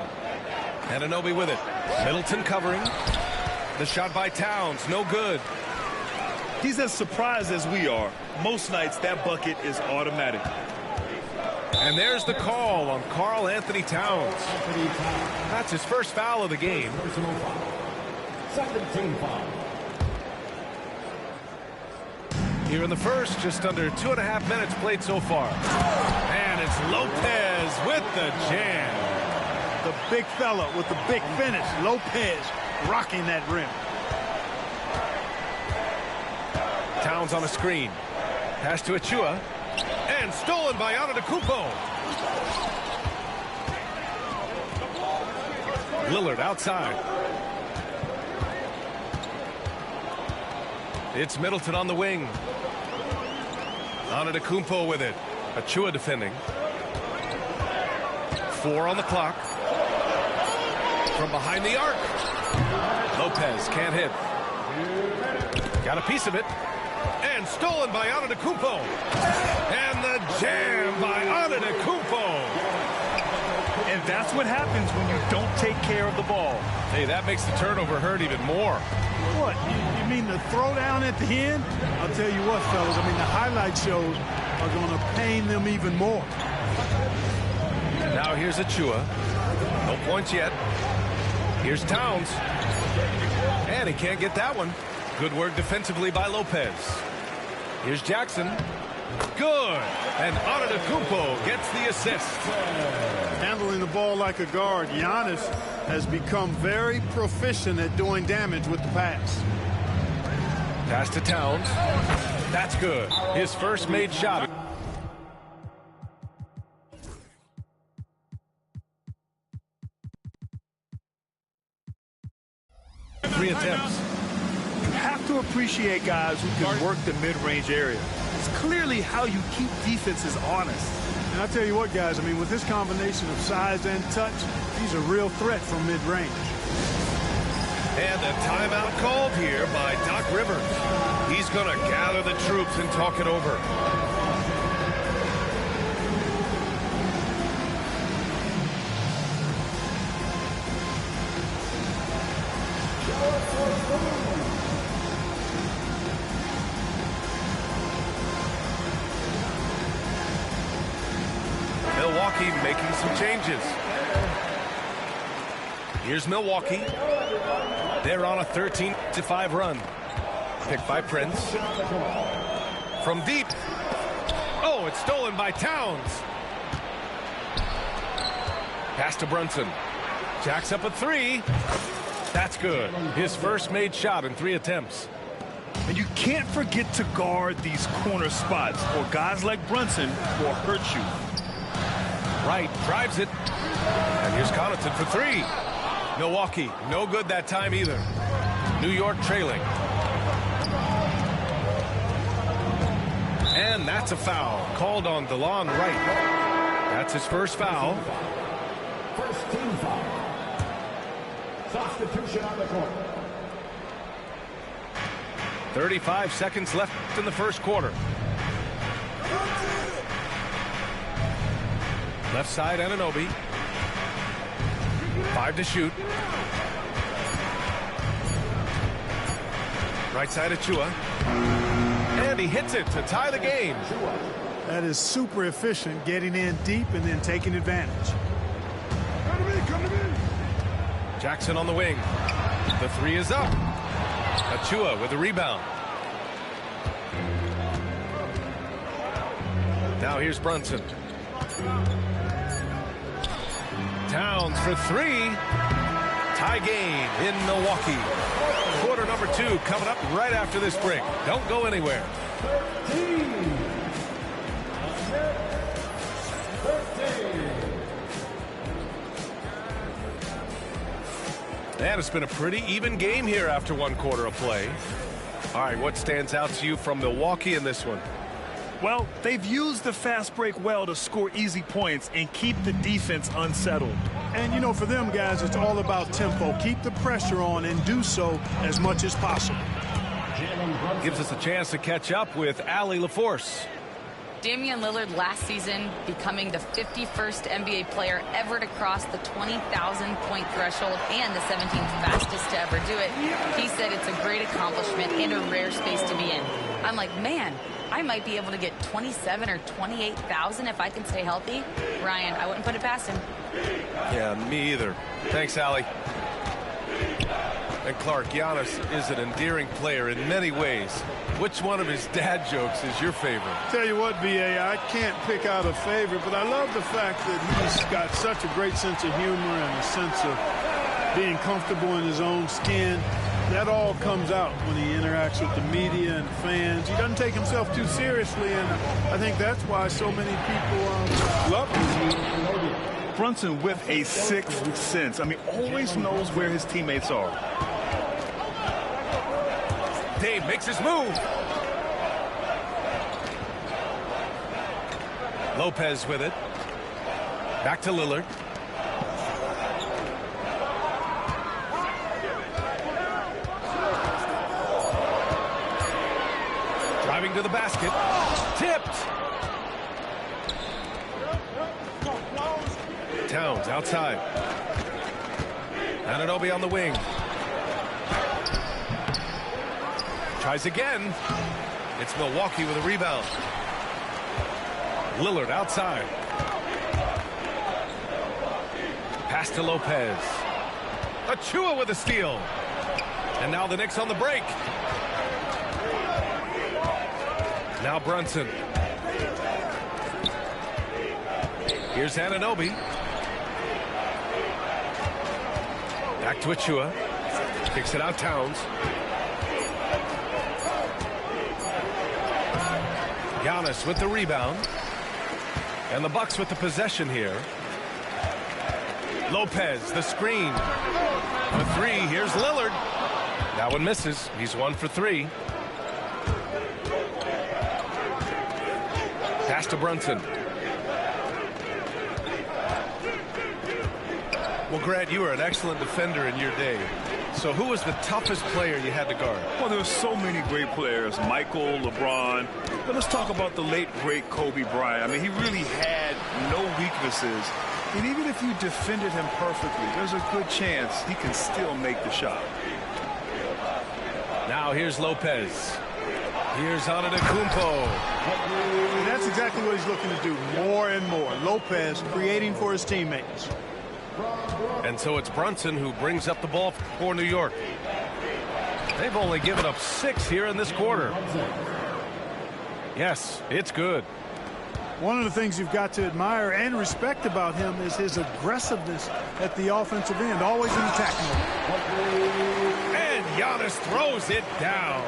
Anunoby with it. Middleton covering. The shot by Towns, no good. He's as surprised as we are. Most nights, that bucket is automatic. And there's the call on Karl Anthony Towns. That's his first foul of the game. 17 foul. Here in the first, just under 2.5 minutes played so far. And it's Lopez with the jam. The big fella with the big finish. Lopez rocking that rim. Towns on a screen. Pass to Achua. And stolen by Antetokounmpo. Lillard outside. It's Middleton on the wing. Antetokounmpo with it. Achua defending. 4 on the clock. From behind the arc. Lopez can't hit. Got a piece of it. And stolen by Antetokounmpo. And the jam by Antetokounmpo. And that's what happens when you don't take care of the ball. Hey, that makes the turnover hurt even more. What? You mean the throwdown at the end? I'll tell you what, fellas. I mean, the highlight shows are going to pain them even more. Now here's Achua. No points yet. Here's Towns. And he can't get that one. Good work defensively by Lopez. Here's Jackson. Good. And Antetokounmpo gets the assist. Handling the ball like a guard, Giannis has become very proficient at doing damage with the pass. Pass to Towns. That's good. His first made shot. Three attempts. You have to appreciate guys who can work the mid-range area. It's clearly how you keep defenses honest. And I'll tell you what, guys, I mean, with this combination of size and touch, he's a real threat from mid-range. And a timeout called here by Doc Rivers. He's going to gather the troops and talk it over. Milwaukee making some changes. Here's Milwaukee. They're on a 13-5 run. Picked by Prince. From deep. Oh, it's stolen by Towns. Pass to Brunson. Jacks up a three. That's good. His first made shot in 3 attempts. And you can't forget to guard these corner spots, or guys like Brunson will hurt you. Wright drives it. And here's Connaughton for 3. Milwaukee, no good that time either. New York trailing. And that's a foul called on DeLon Wright. That's his first foul. First team foul. Substitution on the court. 35 seconds left in the first quarter. Left side, Anunoby. 5 to shoot. Right side, Achua. And he hits it to tie the game. That is super efficient, getting in deep and then taking advantage. Come to me. Jackson on the wing. The three is up. Achua with the rebound. Now here's Brunson. Towns for three. Tie game in Milwaukee. Quarter number 2 coming up right after this break. Don't go anywhere. 13. And it's been a pretty even game here after 1 quarter of play. All right, what stands out to you from Milwaukee in this one? Well, they've used the fast break well to score easy points and keep the defense unsettled. And, you know, for them guys, it's all about tempo. Keep the pressure on and do so as much as possible. Gives us a chance to catch up with Allie LaForce. Damian Lillard last season becoming the 51st NBA player ever to cross the 20,000-point threshold and the 17th fastest to ever do it. He said it's a great accomplishment and a rare space to be in. I'm like, man, I might be able to get 27 or 28,000 if I can stay healthy. Ryan, I wouldn't put it past him. Yeah, me either. Thanks, Allie. And Clark, Giannis is an endearing player in many ways. Which one of his dad jokes is your favorite? Tell you what, B.A., I can't pick out a favorite, but I love the fact that he's got such a great sense of humor and a sense of being comfortable in his own skin. That all comes out when he interacts with the media and fans. He doesn't take himself too seriously, and I think that's why so many people love him. Brunson with a sixth sense. I mean, always knows where his teammates are. Dave makes his move. Lopez with it. Back to Lillard. Driving to the basket. Tipped. Towns outside. Anunoby on the wing. Tries again. It's Milwaukee with a rebound. Lillard outside. Pass to Lopez. Achua with a steal. And now the Knicks on the break. Now Brunson. Here's Anunoby. Back to Achua. Kicks it out, Towns. Giannis with the rebound. And the Bucks with the possession here. Lopez, the screen. The three, here's Lillard. That one misses. He's 1 for 3. Pass to Brunson. Well, Grant, you were an excellent defender in your day. So who was the toughest player you had to guard? Well, there were so many great players, Michael, LeBron. But let's talk about the late, great Kobe Bryant. I mean, he really had no weaknesses. And even if you defended him perfectly, there's a good chance he can still make the shot. Now here's Lopez. Here's Antetokounmpo. And that's exactly what he's looking to do, more and more. Lopez creating for his teammates. And so it's Brunson who brings up the ball for New York. They've only given up 6 here in this quarter. Yes, it's good. One of the things you've got to admire and respect about him is his aggressiveness at the offensive end, always in attack mode. And Giannis throws it down.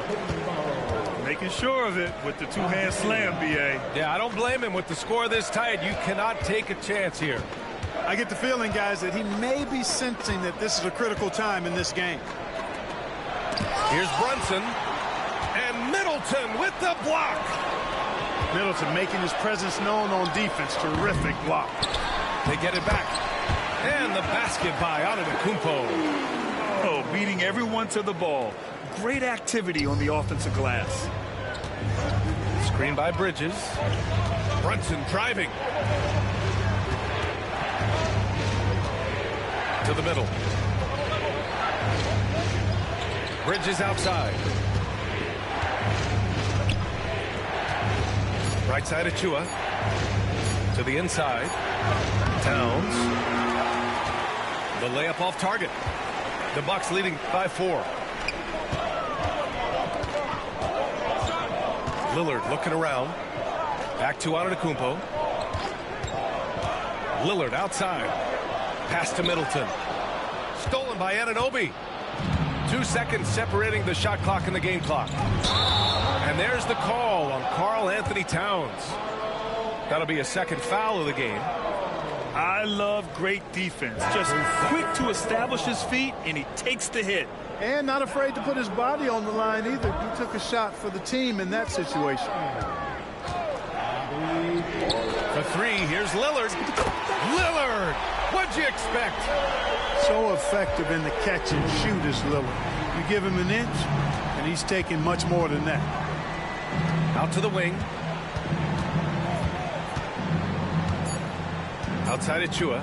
Making sure of it with the two-hand slam, B.A. Yeah, I don't blame him. With the score this tight, you cannot take a chance here. I get the feeling, guys, that he may be sensing that this is a critical time in this game. Here's Brunson. And Middleton with the block. Middleton making his presence known on defense. Terrific block. They get it back. And the basket by Antetokounmpo. Oh, beating everyone to the ball. Great activity on the offensive glass. Screen by Bridges. Brunson driving. To the middle. Bridges outside. Right side of Chua. To the inside. Towns. The layup off target. The Bucks leading by 4. Lillard looking around. Back to Antetokounmpo. Lillard outside. Pass to Middleton. Stolen by Anunoby. 2 seconds separating the shot clock and the game clock. And there's the call on Karl Anthony Towns. That'll be a second foul of the game. I love great defense. Just quick to establish his feet, and he takes the hit. And not afraid to put his body on the line either. He took a shot for the team in that situation. For 3, here's Lillard. Lillard! What'd you expect? So effective in the catch and shoot is Lillard. You give him an inch, and he's taking much more than that. Out to the wing. Outside of Chua.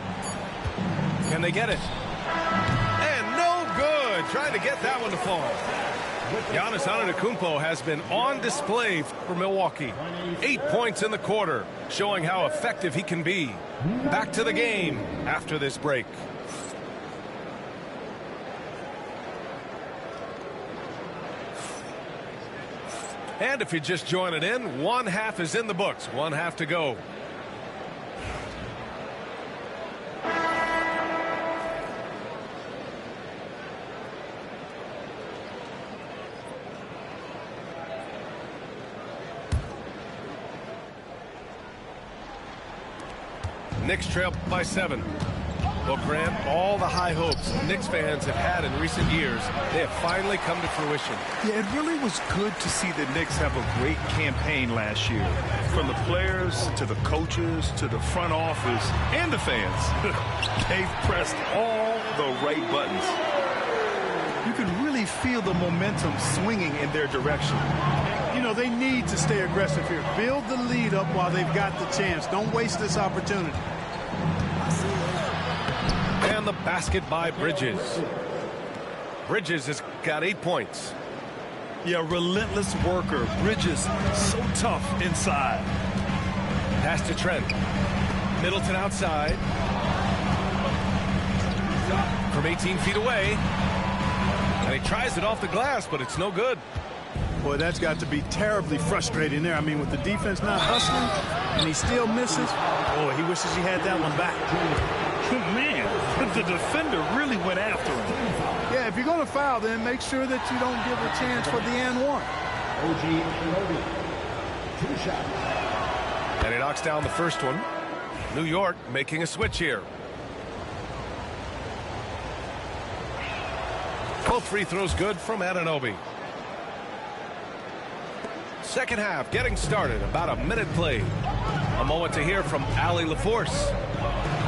Can they get it? And no good. Trying to get that one to fall. Giannis Antetokounmpo has been on display for Milwaukee. 8 points in the quarter, showing how effective he can be. Back to the game after this break. And if you just join it in, 1 half is in the books. 1 half to go. Knicks trail by 7. Well, Grant, all the high hopes Knicks fans have had in recent years, they have finally come to fruition. Yeah, it really was good to see the Knicks have a great campaign last year. From the players to the coaches to the front office and the fans. They've pressed all the right buttons. You can really feel the momentum swinging in their direction. You know, they need to stay aggressive here. Build the lead up while they've got the chance. Don't waste this opportunity. And the basket by Bridges. Bridges has got 8 points. Yeah, relentless worker. Bridges, so tough inside. Pass to Trent. Middleton outside. From 18 feet away. And he tries it off the glass, but it's no good. Boy, that's got to be terribly frustrating there. I mean, with the defense not hustling, and he still misses. Boy, he wishes he had that one back. Man, the defender really went after him. Yeah, if you're going to foul, then make sure that you don't give a chance for the and one. And he knocks down the first one. New York making a switch here. Both free throws good from Anunoby. Second half getting started. About a minute played. A moment to hear from Allie LaForce.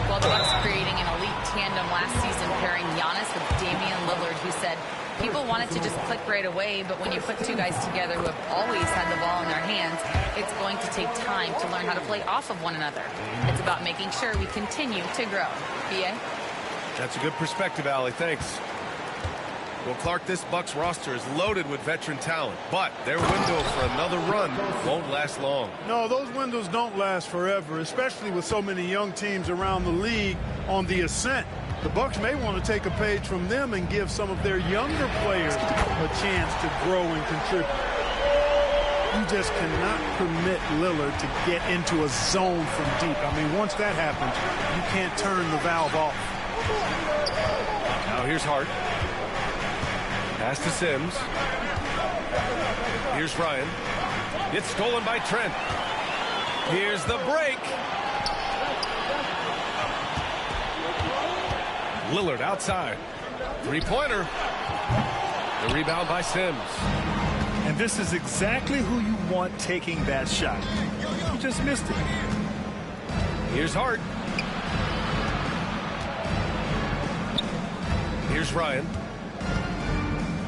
Well, the Bucks creating an elite tandem last season, pairing Giannis with Damian Lillard, who said people want it to just click right away, but when you put 2 guys together who have always had the ball in their hands, it's going to take time to learn how to play off of one another. It's about making sure we continue to grow. B.A.? That's a good perspective, Allie. Thanks. Well, Clark, this Bucks roster is loaded with veteran talent, but their window for another run won't last long. No, those windows don't last forever, especially with so many young teams around the league on the ascent. The Bucks may want to take a page from them and give some of their younger players a chance to grow and contribute. You just cannot permit Lillard to get into a zone from deep. I mean, once that happens, you can't turn the valve off. Now here's Hart. Pass to Sims. Here's Ryan. It's stolen by Trent. Here's the break. Lillard outside. Three-pointer. The rebound by Sims. And this is exactly who you want taking that shot. You just missed it. Here's Hart. Here's Ryan.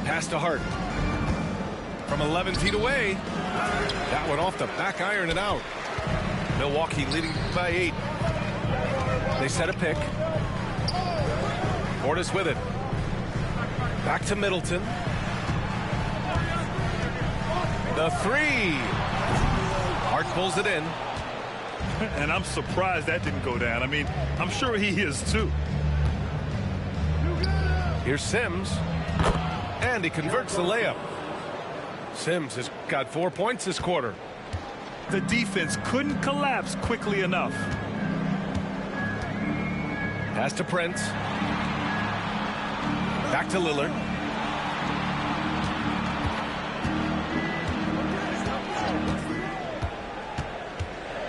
Pass to Hart. From 11 feet away. That one off the back iron and out. Milwaukee leading by 8. They set a pick. Portis with it. Back to Middleton. The 3. Hart pulls it in. And I'm surprised that didn't go down. I mean, I'm sure he is too. Here's Sims. And he converts the layup. Sims has got 4 points this quarter. The defense couldn't collapse quickly enough. Pass to Prince. Back to Lillard.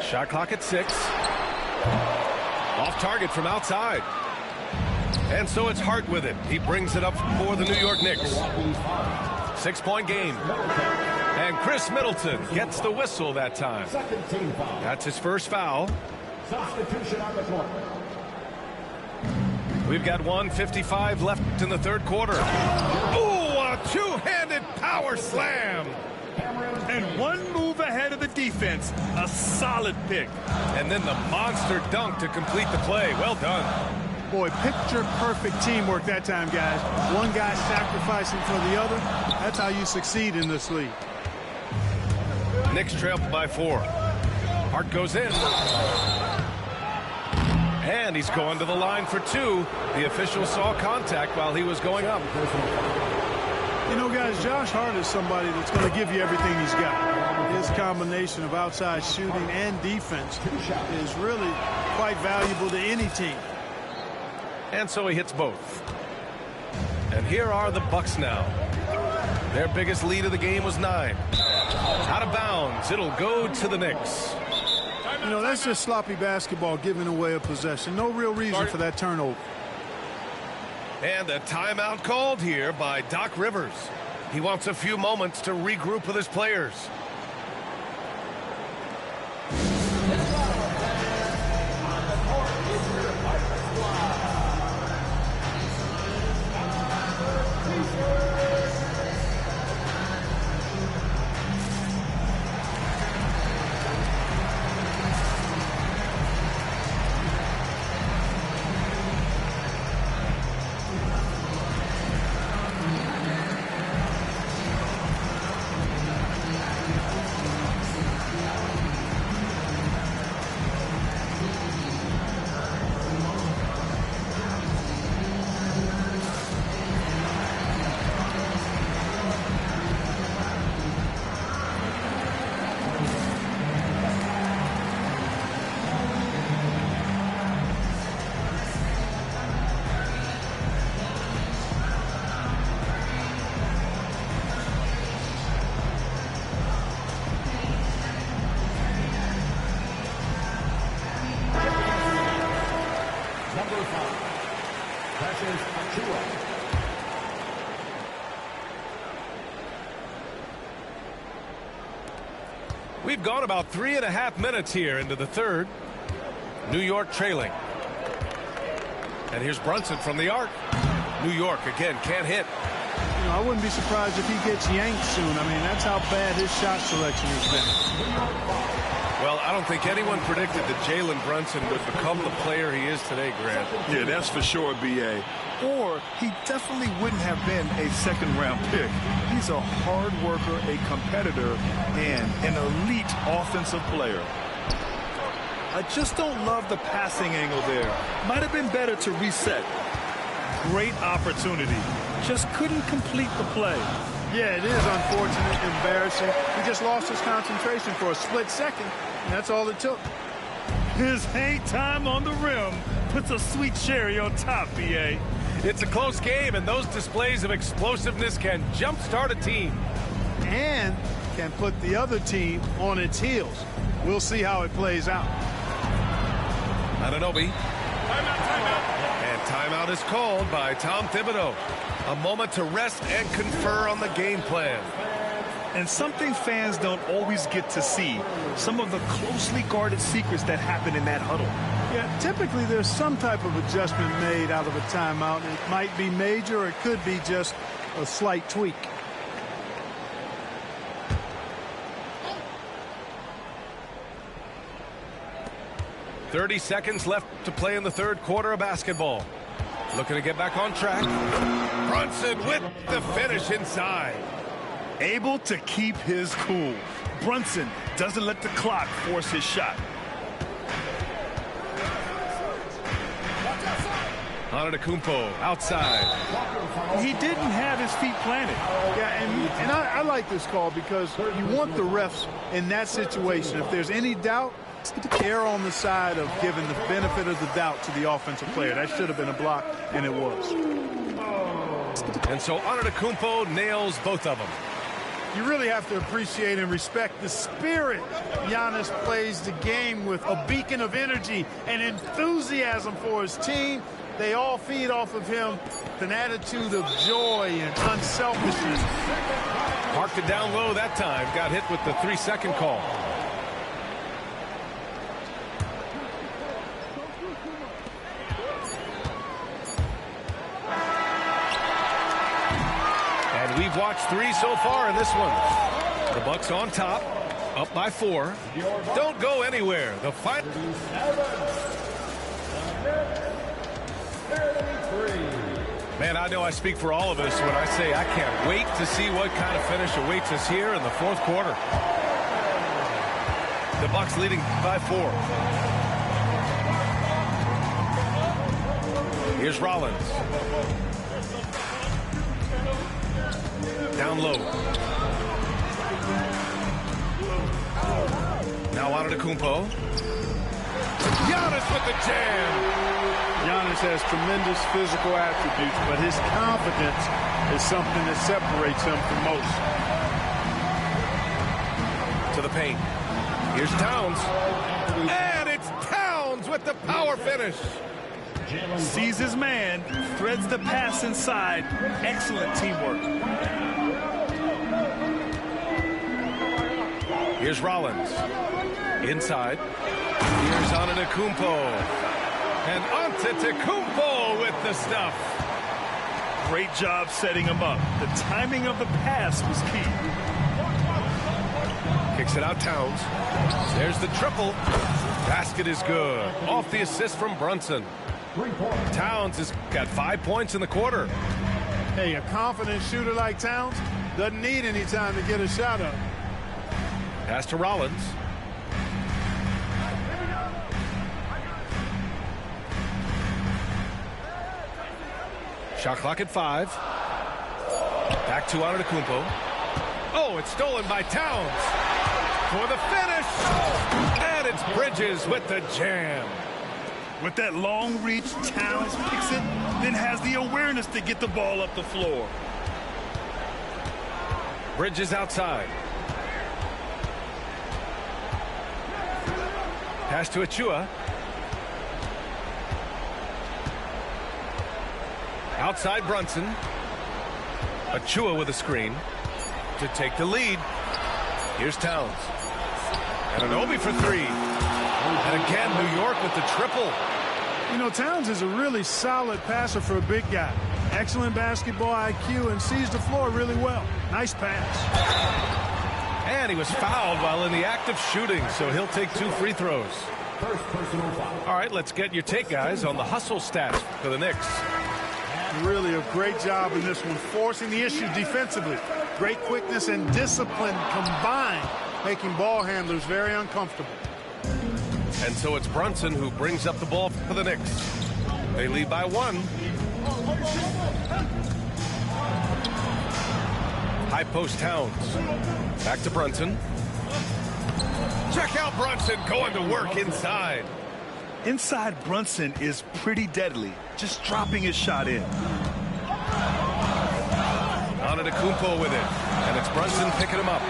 Shot clock at 6. Off target from outside. And so it's Hart with it. He brings it up for the New York Knicks. 6-point game. And Chris Middleton gets the whistle that time. That's his first foul. Substitution on the court. We've got 1:55 left in the third quarter. Ooh, a two-handed power slam. And one move ahead of the defense. A solid pick. And then the monster dunk to complete the play. Well done. Boy, picture-perfect teamwork that time, guys. One guy sacrificing for the other. That's how you succeed in this league. Knicks trail by 4. Hart goes in. And he's going to the line for 2. The official saw contact while he was going up. You know, guys, Josh Hart is somebody that's going to give you everything he's got. His combination of outside shooting and defense is really quite valuable to any team. And so he hits both. And here are the Bucks now. Their biggest lead of the game was 9. Out of bounds. It'll go to the Knicks. You know, that's just sloppy basketball, giving away a possession. No real reason for that turnover. And a timeout called here by Doc Rivers. He wants a few moments to regroup with his players. We've gone about 3.5 minutes here into the third. New York trailing. And here's Brunson from the arc. New York again can't hit. You know, I wouldn't be surprised if he gets yanked soon. I mean, that's how bad his shot selection has been. Well, I don't think anyone predicted that Jalen Brunson would become the player he is today, Grant. Yeah, that's for sure, B.A. Or he definitely wouldn't have been a second-round pick. He's a hard worker, a competitor, and an elite offensive player. I just don't love the passing angle there. Might have been better to reset. Great opportunity. Just couldn't complete the play. Yeah, it is unfortunate, embarrassing. He just lost his concentration for a split second, and that's all it took. His hang time on the rim puts a sweet cherry on top, B.A. It's a close game, and those displays of explosiveness can jumpstart a team. And can put the other team on its heels. We'll see how it plays out. Anunoby. And timeout is called by Tom Thibodeau. A moment to rest and confer on the game plan. And something fans don't always get to see, some of the closely guarded secrets that happen in that huddle. Yeah, typically there's some type of adjustment made out of a timeout. It might be major, or it could be just a slight tweak. .30 seconds left to play in the third quarter of basketball. Looking to get back on track. Brunson with the finish inside. Able to keep his cool. Brunson doesn't let the clock force his shot. Antetokounmpo outside. He didn't have his feet planted. Yeah, and I like this call because you want the refs in that situation. If there's any doubt, err on the side of giving the benefit of the doubt to the offensive player. That should have been a block, and it was. And so Antetokounmpo nails both of them. You really have to appreciate and respect the spirit Giannis plays the game with, a beacon of energy and enthusiasm for his team. They all feed off of him with an attitude of joy and unselfishness. Parked it down low that time. Got hit with the 3-second call. And we've watched 3 so far in this one. The Bucks on top, up by 4. Don't go anywhere. The final. Man, I know I speak for all of us when I say I can't wait to see what kind of finish awaits us here in the fourth quarter. The Bucks leading by 4. Here's Rollins. Down low. Now Antetokounmpo. Giannis with the jam. Giannis has tremendous physical attributes, but his confidence is something that separates him from most. To the paint. Here's Towns. And it's Towns with the power finish. Sees his man, threads the pass inside. Excellent teamwork. Here's Rollins. Inside. Here's Antetokounmpo. And Antetokounmpo with the stuff. Great job setting him up. The timing of the pass was key. Kicks it out, Towns. There's the triple. Basket is good. Off the assist from Brunson. Towns has got 5 points in the quarter. Hey, a confident shooter like Towns doesn't need any time to get a shot up. Pass to Rollins. Shot clock at 5. Back to Antetokounmpo. Oh, it's stolen by Towns. For the finish. And it's Bridges with the jam. With that long reach, Towns picks it, then has the awareness to get the ball up the floor. Bridges outside. Pass to Achua. Outside Brunson. Achua with a screen to take the lead. Here's Towns. And Anunoby for 3. And again, New York with the triple. You know, Towns is a really solid passer for a big guy. Excellent basketball IQ and sees the floor really well. Nice pass. And he was fouled while in the act of shooting, so he'll take 2 free throws. All right, let's get your take, guys, on the hustle stats for the Knicks. Really a great job in this one, forcing the issue defensively. Great quickness and discipline combined, making ball handlers very uncomfortable. And so it's Brunson who brings up the ball for the Knicks. They lead by 1. High post Towns. Back to Brunson. Check out Brunson going to work inside. Inside Brunson is pretty deadly, just dropping his shot in. Antetokounmpo with it. And it's Brunson picking him up.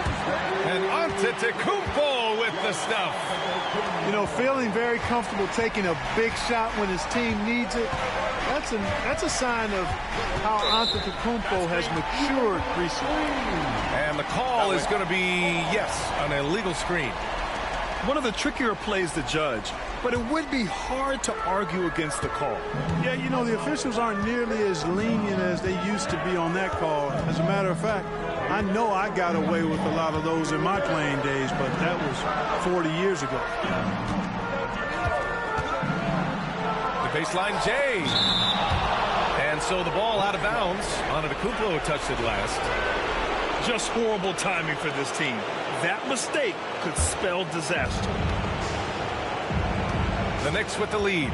And Antetokounmpo with the stuff. You know, feeling very comfortable taking a big shot when his team needs it. That's a sign of how Antetokounmpo has matured recently. And the call is going to be, yes, an illegal screen. One of the trickier plays to judge, but it would be hard to argue against the call. Yeah, you know, the officials aren't nearly as lenient as they used to be on that call. As a matter of fact, I know I got away with a lot of those in my playing days, but that was 40 years ago. The baseline J. And so the ball out of bounds. Antetokounmpo touched it last. Just horrible timing for this team. That mistake could spell disaster. The Knicks with the lead.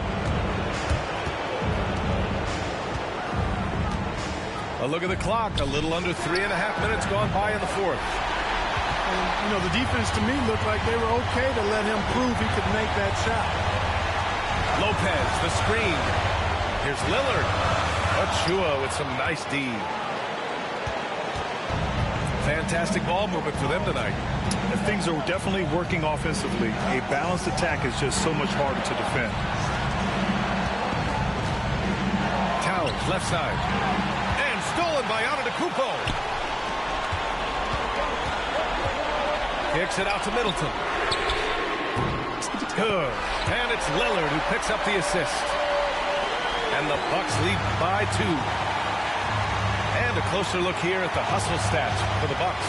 A look at the clock. A little under 3.5 minutes gone by in the fourth. And, you know, the defense to me looked like they were okay to let him prove he could make that shot. Lopez, the screen. Here's Lillard. Achua with some nice D. Fantastic ball movement for them tonight. And things are definitely working offensively. A balanced attack is just so much harder to defend. Towns, left side. And stolen by Antetokounmpo. Kicks it out to Middleton. Good. And it's Lillard who picks up the assist. And the Bucks lead by 2. And a closer look here at the hustle stats for the Bucks.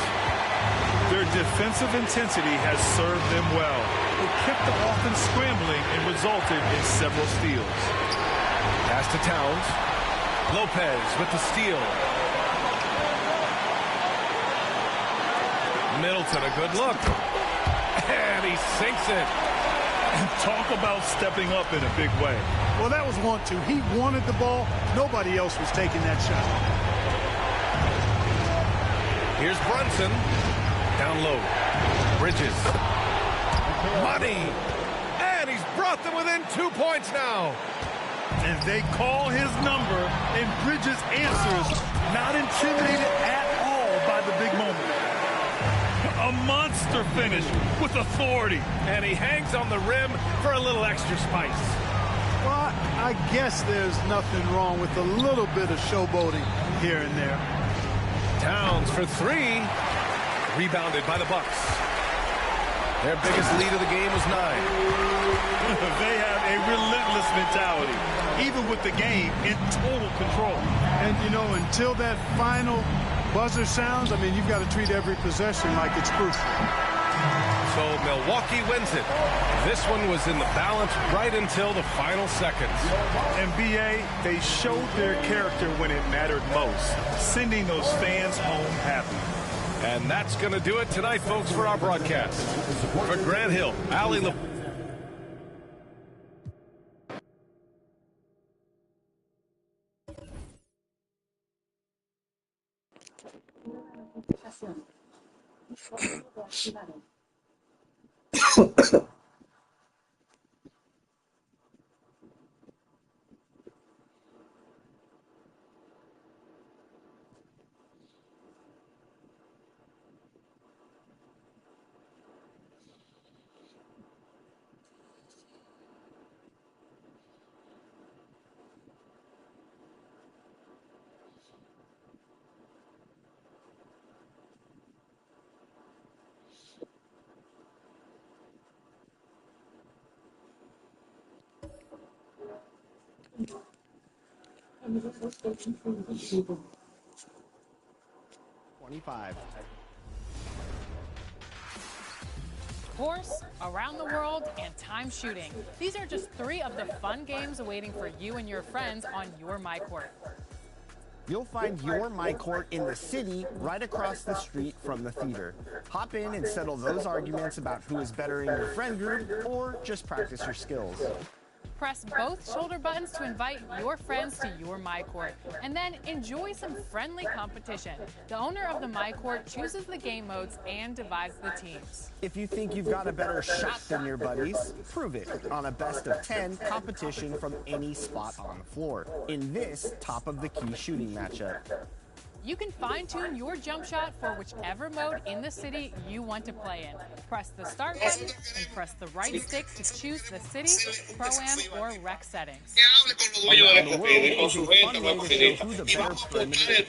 Their defensive intensity has served them well. It kept the offense scrambling and resulted in several steals. Pass to Towns. Lopez with the steal. Middleton, a good look. And he sinks it. Talk about stepping up in a big way. Well, that was want to. He wanted the ball. Nobody else was taking that shot. Here's Brunson. Down low. Bridges. Money. And he's brought them within 2 points now. And they call his number, and Bridges answers, not intimidated at all by the big moment. A monster finish with authority. And he hangs on the rim for a little extra spice. Well, I guess there's nothing wrong with a little bit of showboating here and there. Towns for 3. Rebounded by the Bucks. Their biggest lead of the game was 9. They have a relentless mentality, even with the game in total control. And, you know, until that final buzzer sounds, I mean, you've got to treat every possession like it's crucial. So Milwaukee wins it. This one was in the balance right until the final seconds. And BA, they showed their character when it mattered most, sending those fans home happy. And that's going to do it tonight, folks, for our broadcast. For Grant Hill, Allie Le... Horse, around the world, and time shooting. These are just 3 of the fun games awaiting for you and your friends on your MyCourt. You'll find your MyCourt in the city right across the street from the theater. Hop in and settle those arguments about who is better in your friend group, or just practice your skills. Press both shoulder buttons to invite your friends to your MyCourt, and then enjoy some friendly competition. The owner of the MyCourt chooses the game modes and divides the teams. If you think you've got a better shot than your buddies, prove it on a best of 10 competition from any spot on the floor in this top of the key shooting matchup. You can fine-tune your jump shot for whichever mode in the city you want to play in. Press the start button and press the right stick to choose the city, pro-am, or rec settings. Around the world is a fun way to show who the better perimeter